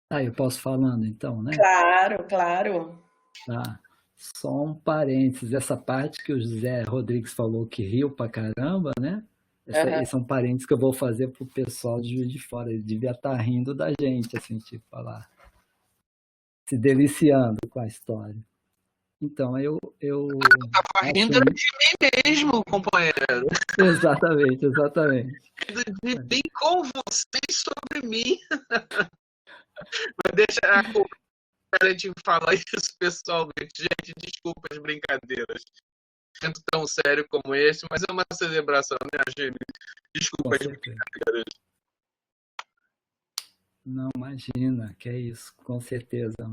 Eu posso falando então, né? Claro, claro. Tá. Só um parênteses, essa parte que o José Rodrigues falou que riu pra caramba, né? Esse é um parênteses que eu vou fazer pro pessoal de Juiz de Fora. Ele devia estar rindo da gente, assim, tipo, falar, se deliciando com a história. Então, eu estava rindo de mim mesmo, companheiro. Exatamente. De mim com vocês sobre mim. Mas deixa a gente falar isso pessoalmente. Gente, desculpa as brincadeiras. Tanto tão sério como esse, mas é uma celebração, né, gente? Desculpa as brincadeiras. Não, imagina, que é isso, com certeza.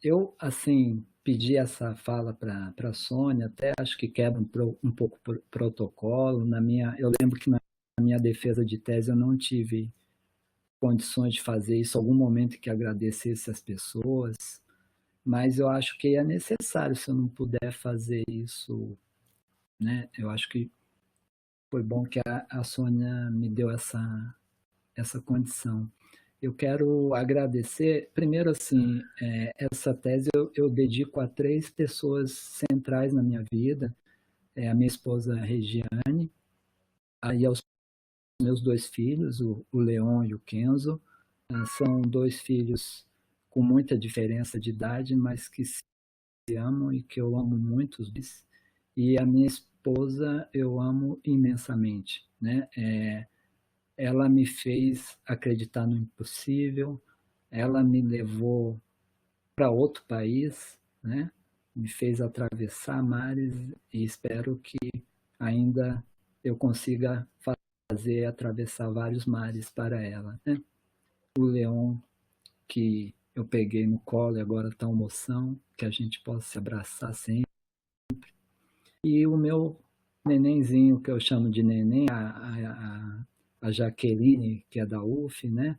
Eu, assim, pedi essa fala para a Sônia, até acho que quebra um pouco o protocolo. Eu lembro que na minha defesa de tese eu não tive condições de fazer isso, algum momento que agradecesse as pessoas, mas eu acho que é necessário se eu não puder fazer isso, né? Eu acho que foi bom que a Sônia me deu essa condição. Eu quero agradecer, primeiro assim, essa tese eu dedico a 3 pessoas centrais na minha vida, a minha esposa Regiane, aí aos meus 2 filhos, o Leon e o Kenzo. São 2 filhos com muita diferença de idade, mas que se amam e que eu amo muito. E a minha esposa eu amo imensamente, né? Ela me fez acreditar no impossível, ela me levou para outro país, né? Me fez atravessar mares e espero que ainda eu consiga fazer atravessar vários mares para ela, né? O Leon, que eu peguei no colo e agora está uma moção, que a gente possa se abraçar sempre. E o meu nenenzinho, que eu chamo de neném, a Jaqueline, que é da UF, né?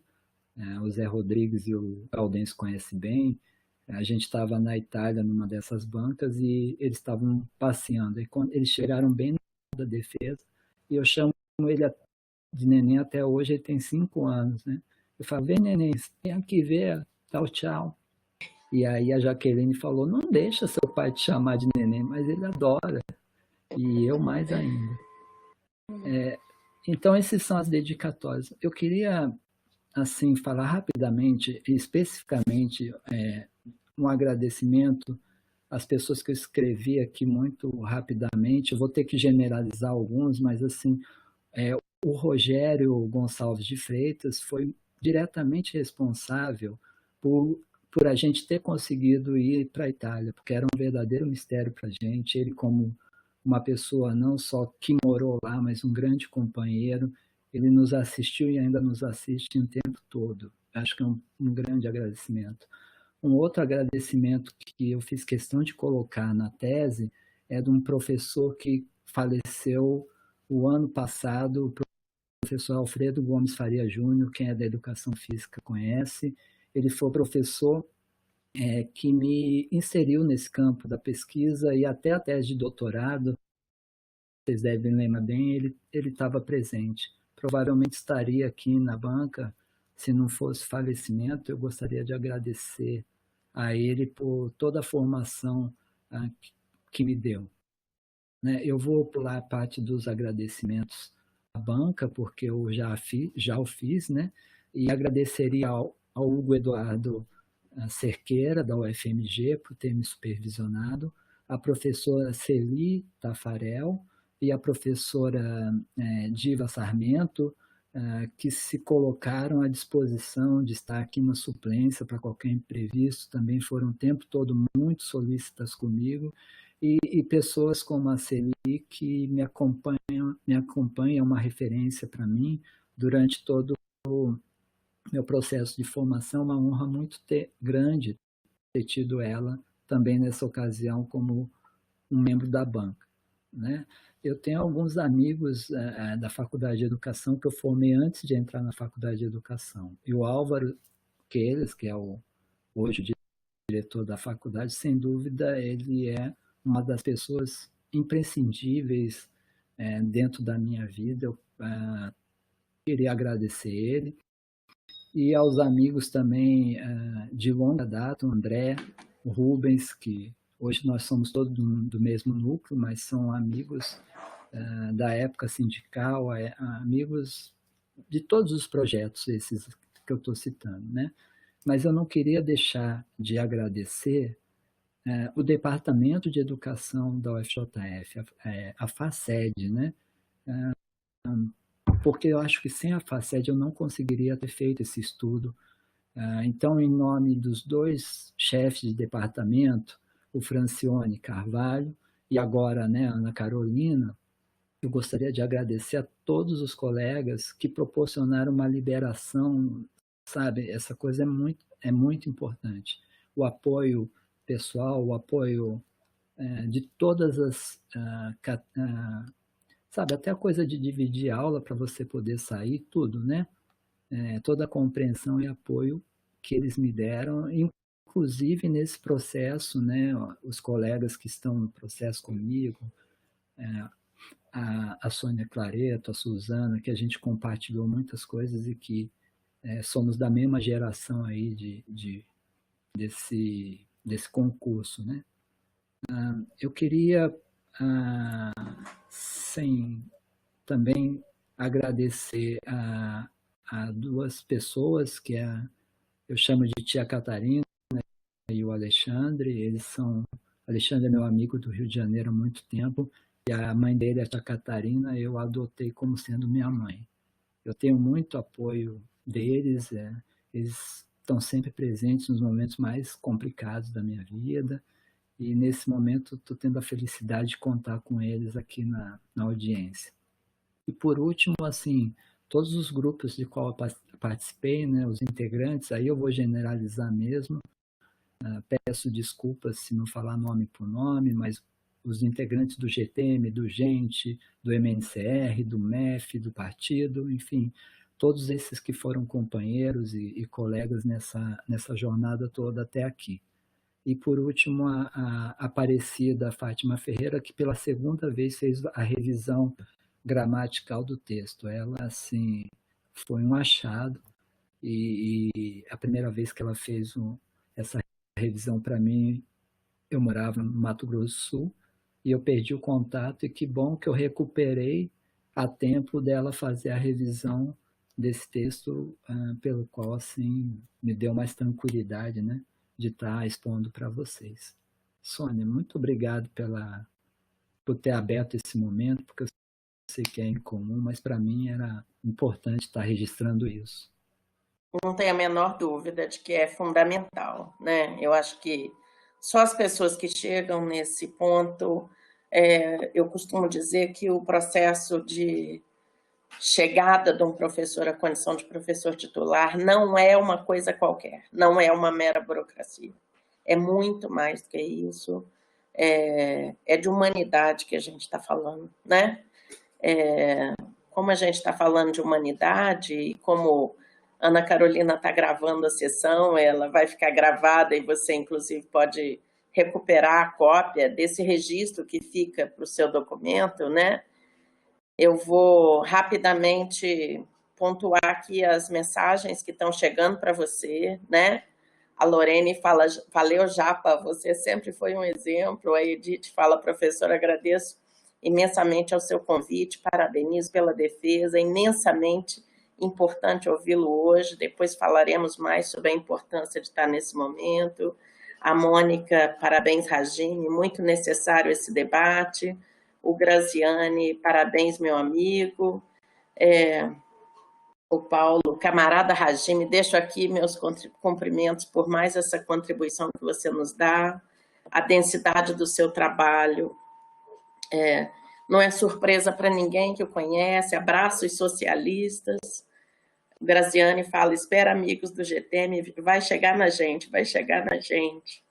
O Zé Rodrigues e o Aldense conhecem bem. A gente estava na Itália, numa dessas bancas, e eles estavam passeando. E quando eles chegaram bem na defesa, e eu chamo ele de neném até hoje, ele tem 5 anos, né? Eu falo, vem neném, vem aqui ver, tchau. E aí a Jaqueline falou, não deixa seu pai te chamar de neném, mas ele adora. E eu mais ainda. Então, essas são as dedicatórias. Eu queria, assim, falar rapidamente, especificamente, um agradecimento às pessoas que eu escrevi aqui muito rapidamente. Eu vou ter que generalizar alguns, mas, assim, o Rogério Gonçalves de Freitas foi diretamente responsável por a gente ter conseguido ir para a Itália, porque era um verdadeiro mistério para a gente. Ele, como uma pessoa não só que morou lá, mas um grande companheiro, ele nos assistiu e ainda nos assiste o tempo todo. Acho que é um grande agradecimento. Um outro agradecimento que eu fiz questão de colocar na tese é de um professor que faleceu o ano passado, o professor Alfredo Gomes Faria Júnior, quem é da educação física conhece. Ele foi professor que me inseriu nesse campo da pesquisa e até a tese de doutorado, vocês devem lembrar bem, ele estava presente. Provavelmente estaria aqui na banca, se não fosse falecimento. Eu gostaria de agradecer a ele por toda a formação que me deu. Né? Eu vou pular a parte dos agradecimentos à banca, porque eu já o fiz, né? E agradeceria ao Hugo Eduardo Cerqueira, da UFMG, por ter me supervisionado, a professora Celi Tafarel e a professora Diva Sarmento, que se colocaram à disposição de estar aqui na suplência para qualquer imprevisto, também foram o tempo todo muito solícitas comigo, e pessoas como a Celi, que me acompanham, é uma referência para mim durante todo o meu processo de formação. Uma honra muito grande ter tido ela também nessa ocasião como um membro da banca, né? Eu tenho alguns amigos da Faculdade de Educação que eu formei antes de entrar na Faculdade de Educação. E o Álvaro Queiras, que é hoje o diretor da faculdade, sem dúvida, ele é uma das pessoas imprescindíveis dentro da minha vida. Eu queria agradecer ele. E aos amigos também de longa data, o André, o Rubens, que hoje nós somos todos do mesmo núcleo, mas são amigos da época sindical, amigos de todos os projetos esses que eu estou citando, né? Mas eu não queria deixar de agradecer o Departamento de Educação da UFJF, a FACED, né? Porque eu acho que sem a FACED eu não conseguiria ter feito esse estudo. Então, em nome dos dois chefes de departamento, o Francione Carvalho e agora, né, Ana Carolina, eu gostaria de agradecer a todos os colegas que proporcionaram uma liberação, sabe? Essa coisa é muito importante. O apoio pessoal, o apoio de todas as... sabe, até a coisa de dividir aula para você poder sair, tudo, né? Toda a compreensão e apoio que eles me deram, inclusive nesse processo, né? Os colegas que estão no processo comigo, a Sônia Clareto, a Suzana, que a gente compartilhou muitas coisas e que somos da mesma geração aí desse concurso, né? Eu queria também agradecer a duas pessoas que eu chamo de tia Catarina e o Alexandre. Alexandre é meu amigo do Rio de Janeiro há muito tempo, e a mãe dele, a tia Catarina, eu adotei como sendo minha mãe. Eu tenho muito apoio deles, eles estão sempre presentes nos momentos mais complicados da minha vida, e nesse momento estou tendo a felicidade de contar com eles aqui na audiência. E por último, assim, todos os grupos de qual eu participei, né, os integrantes, aí eu vou generalizar mesmo, peço desculpas se não falar nome por nome, mas os integrantes do GTM, do GENTE, do MNCR, do MEF, do partido, enfim, todos esses que foram companheiros e colegas nessa jornada toda até aqui. E, por último, a Aparecida Fátima Ferreira, que pela segunda vez fez a revisão gramatical do texto. Ela, assim, foi um achado, e a primeira vez que ela fez essa revisão para mim, eu morava no Mato Grosso do Sul, e eu perdi o contato, e que bom que eu recuperei a tempo dela fazer a revisão desse texto, pelo qual, assim, me deu mais tranquilidade, né, de estar expondo para vocês. Sônia, muito obrigado por ter aberto esse momento, porque eu sei que é incomum, mas para mim era importante estar registrando isso. Não tenho a menor dúvida de que é fundamental, né? Eu acho que só as pessoas que chegam nesse ponto, eu costumo dizer que o processo de chegada de um professor à condição de professor titular não é uma coisa qualquer, não é uma mera burocracia. É muito mais do que isso, é de humanidade que a gente está falando, né? Como a gente está falando de humanidade, e como Ana Carolina está gravando a sessão, ela vai ficar gravada e você, inclusive, pode recuperar a cópia desse registro que fica para o seu documento, né? Eu vou rapidamente pontuar aqui as mensagens que estão chegando para você, né? A Lorene fala, valeu, Japa, você sempre foi um exemplo. A Edith fala, professor, agradeço imensamente ao seu convite, parabenizo pela defesa, imensamente importante ouvi-lo hoje, depois falaremos mais sobre a importância de estar nesse momento. A Mônica, parabéns, Ragime, muito necessário esse debate. O Graziane, parabéns, meu amigo. O Paulo, camarada Ragime, deixo aqui meus cumprimentos por mais essa contribuição que você nos dá, a densidade do seu trabalho. Não é surpresa para ninguém que o conhece, abraços socialistas. O Graziane fala, espera, amigos do GTM, vai chegar na gente, vai chegar na gente.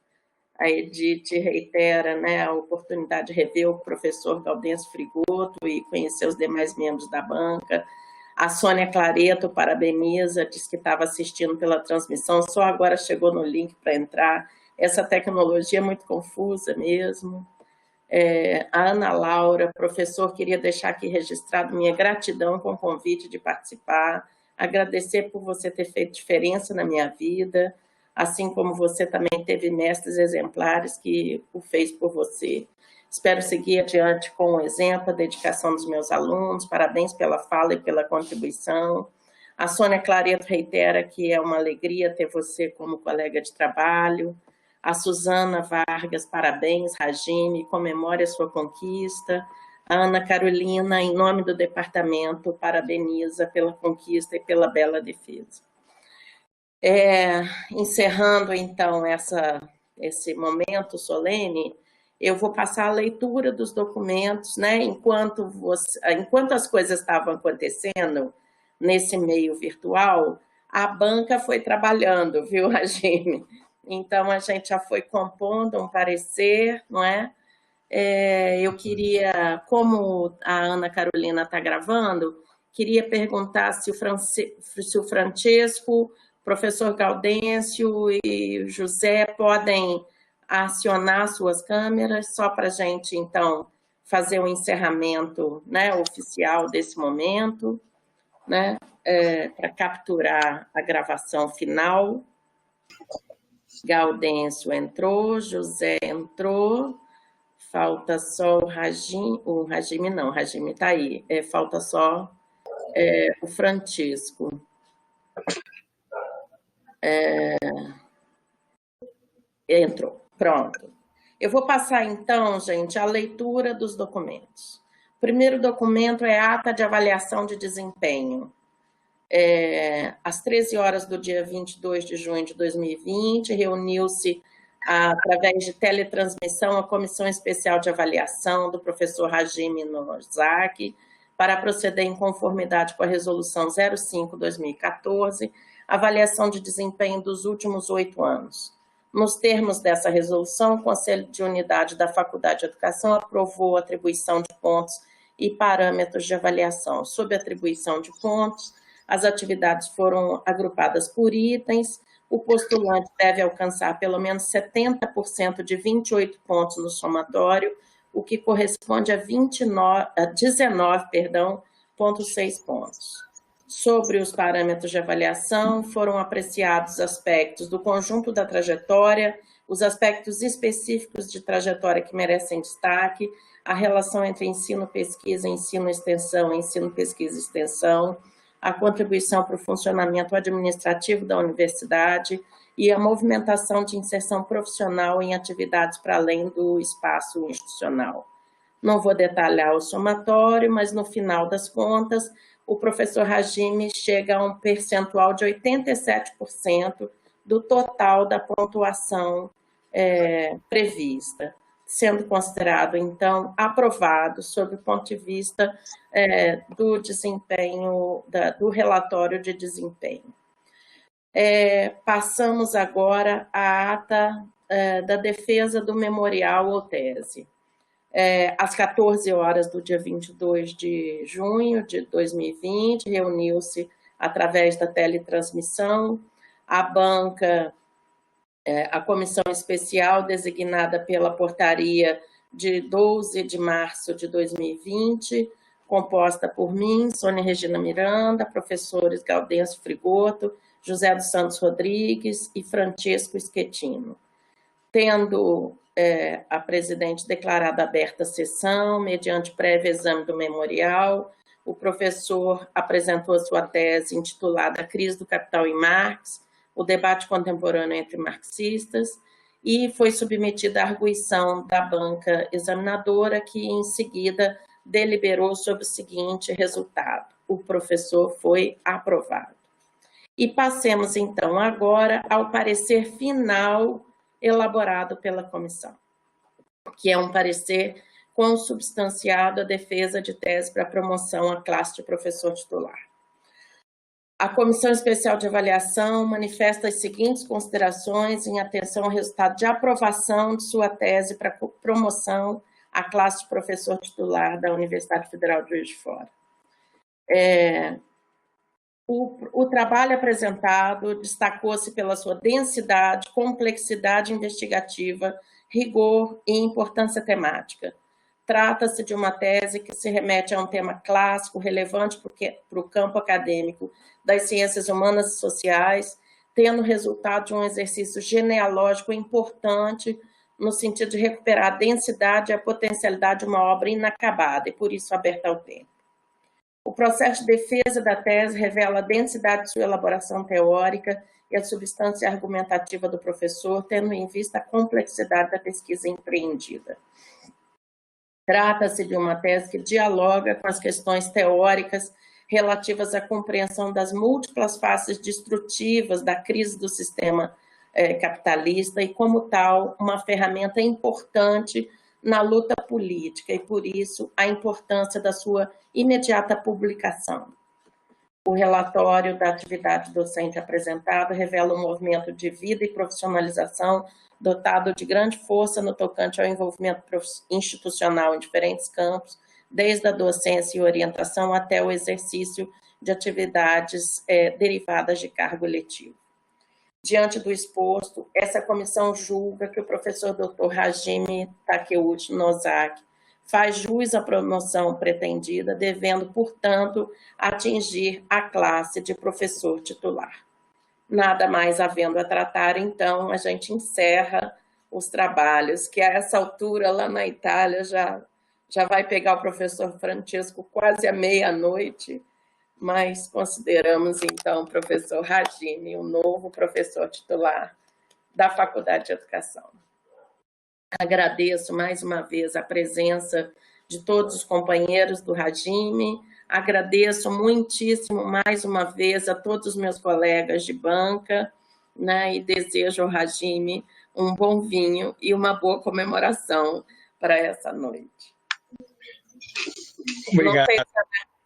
A Edith reitera, né, a oportunidade de rever o professor Gaudêncio Frigoto e conhecer os demais membros da banca. A Sônia Clareto parabeniza, diz que estava assistindo pela transmissão, só agora chegou no link para entrar. essa tecnologia é muito confusa mesmo. A Ana Laura, professor, queria deixar aqui registrado minha gratidão com o convite de participar, agradecer por você ter feito diferença na minha vida, assim como você também teve mestres exemplares que o fez por você. Espero seguir adiante com o exemplo, a dedicação dos meus alunos, parabéns pela fala e pela contribuição. A Sônia Clareto reitera que é uma alegria ter você como colega de trabalho. A Suzana Vargas, parabéns, Ragime, comemore a sua conquista. A Ana Carolina, em nome do departamento, parabeniza pela conquista e pela bela defesa. Encerrando, então, esse momento solene, eu vou passar a leitura dos documentos, né? Enquanto as coisas estavam acontecendo nesse meio virtual, a banca foi trabalhando, viu, Ragime? Então, a gente já foi compondo um parecer, não é? Eu queria, como a Ana Carolina está gravando, queria perguntar se o Francesco, professor Gaudêncio e o José podem acionar suas câmeras, só para a gente, então, fazer um encerramento, né, oficial desse momento, né, para capturar a gravação final. Gaudêncio entrou, José entrou, falta só o Ragime não, o Ragime está aí, falta só o Francisco. Entrou, pronto. Eu vou passar então, gente, a leitura dos documentos. O primeiro documento é a ata de avaliação de desempenho. Às 13 horas do dia 22 de junho de 2020, reuniu-se, através de teletransmissão, a Comissão Especial de Avaliação do professor Ragime Nozaki, para proceder em conformidade com a Resolução 05/2014, avaliação de desempenho dos últimos 8 anos. Nos termos dessa resolução, o Conselho de Unidade da Faculdade de Educação aprovou a atribuição de pontos e parâmetros de avaliação. Sob a atribuição de pontos, as atividades foram agrupadas por itens. O postulante deve alcançar pelo menos 70% de 28 pontos no somatório, o que corresponde a 19,6 pontos. Sobre os parâmetros de avaliação, foram apreciados aspectos do conjunto da trajetória, os aspectos específicos de trajetória que merecem destaque, a relação entre ensino-pesquisa, ensino-extensão, ensino-pesquisa e extensão, a contribuição para o funcionamento administrativo da universidade e a movimentação de inserção profissional em atividades para além do espaço institucional. Não vou detalhar o somatório, mas no final das contas, o professor Ragime chega a um percentual de 87% do total da pontuação prevista, sendo considerado, então, aprovado sob o ponto de vista do desempenho, do relatório de desempenho. Passamos agora à ata da defesa do memorial ou tese. Às 14 horas do dia 22 de junho de 2020, reuniu-se, através da teletransmissão, a banca, a comissão especial designada pela portaria de 12 de março de 2020, composta por mim, Sônia Regina Miranda, professores Gaudêncio Frigoto, José dos Santos Rodrigues e Francesco Schettino. Tendo a presidente declarado aberta a sessão, mediante prévio exame do memorial, o professor apresentou sua tese intitulada A Crise do Capital em Marx, o debate contemporâneo entre marxistas, e foi submetida à arguição da banca examinadora, que em seguida deliberou sobre o seguinte resultado: o professor foi aprovado. E passemos então agora ao parecer final elaborado pela comissão, que é um parecer consubstanciado à defesa de tese para promoção à classe de professor titular. A Comissão Especial de Avaliação manifesta as seguintes considerações em atenção ao resultado de aprovação de sua tese para promoção à classe de professor titular da Universidade Federal de Juiz de Fora. O trabalho apresentado destacou-se pela sua densidade, complexidade investigativa, rigor e importância temática. Trata-se de uma tese que se remete a um tema clássico, relevante para o campo acadêmico das ciências humanas e sociais, tendo resultado de um exercício genealógico importante no sentido de recuperar a densidade e a potencialidade de uma obra inacabada, e por isso aberta ao tempo. O processo de defesa da tese revela a densidade de sua elaboração teórica e a substância argumentativa do professor, tendo em vista a complexidade da pesquisa empreendida. Trata-se de uma tese que dialoga com as questões teóricas relativas à compreensão das múltiplas faces destrutivas da crise do sistema capitalista e, como tal, uma ferramenta importante na luta política e, por isso, a importância da sua imediata publicação. O relatório da atividade docente apresentado revela um movimento de vida e profissionalização dotado de grande força no tocante ao envolvimento institucional em diferentes campos, desde a docência e orientação até o exercício de atividades derivadas de cargo eletivo. Diante do exposto, essa comissão julga que o professor Dr. Hajime Takeuchi Nozaki faz jus à promoção pretendida, devendo, portanto, atingir a classe de professor titular. Nada mais havendo a tratar, então, a gente encerra os trabalhos, que a essa altura, lá na Itália, já vai pegar o professor Francesco quase à meia-noite, mas consideramos, então, o professor Hajime o novo professor titular da Faculdade de Educação. Agradeço mais uma vez a presença de todos os companheiros do Hajime, agradeço muitíssimo mais uma vez a todos os meus colegas de banca, né, e desejo ao Hajime um bom vinho e uma boa comemoração para essa noite. Obrigado.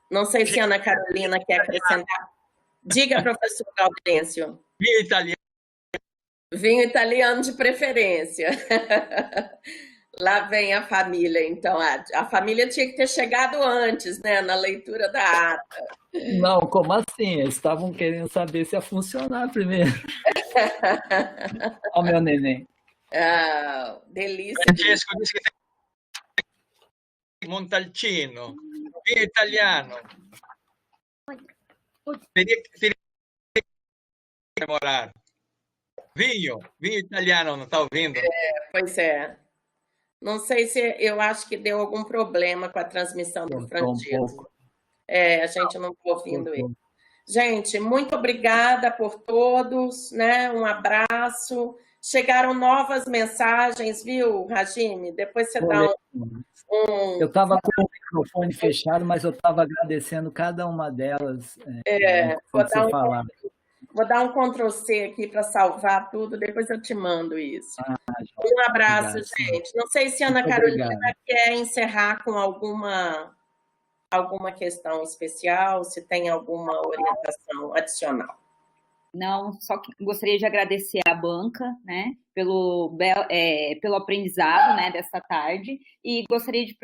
Não sei se a Ana Carolina quer acrescentar. Diga, professor Gaudêncio. Vinho italiano. Vinho italiano de preferência. Lá vem a família, então. A família tinha que ter chegado antes, né, na leitura da ata. Não, como assim? Eles estavam querendo saber se ia funcionar primeiro. Ó, meu neném. Ah, delícia. Francesco disse que tem Montalcino, vinho italiano. Teria que comemorar. Vinho italiano, não está ouvindo? Pois é. Não sei se eu acho que deu algum problema com a transmissão do Francesco. A gente não está ouvindo ele. Gente, muito obrigada por todos, né? Um abraço. Chegaram novas mensagens, viu, Hajime? Depois você dá Eu estava com o microfone fechado, mas eu estava agradecendo cada uma delas. Vou dar um Ctrl+C aqui para salvar tudo, depois eu te mando isso. Um abraço, obrigado, gente. Não sei se a Ana Carolina quer encerrar com alguma questão especial, se tem alguma orientação adicional. Não, só que gostaria de agradecer à banca, né, pelo aprendizado, né, dessa tarde, e gostaria de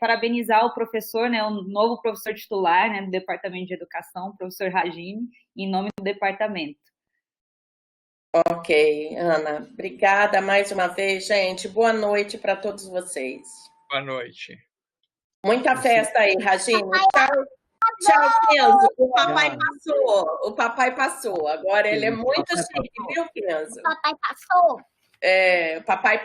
parabenizar o professor, né, o novo professor titular, né, do Departamento de Educação, o professor Hajime, em nome do departamento. Ok, Ana. Obrigada mais uma vez, gente. Boa noite para todos vocês. Boa noite. Muita festa aí, Hajime. Tchau. Tchau, Kenzo. O papai passou. Agora ele é muito chique, viu, Kenzo? O papai passou? O papai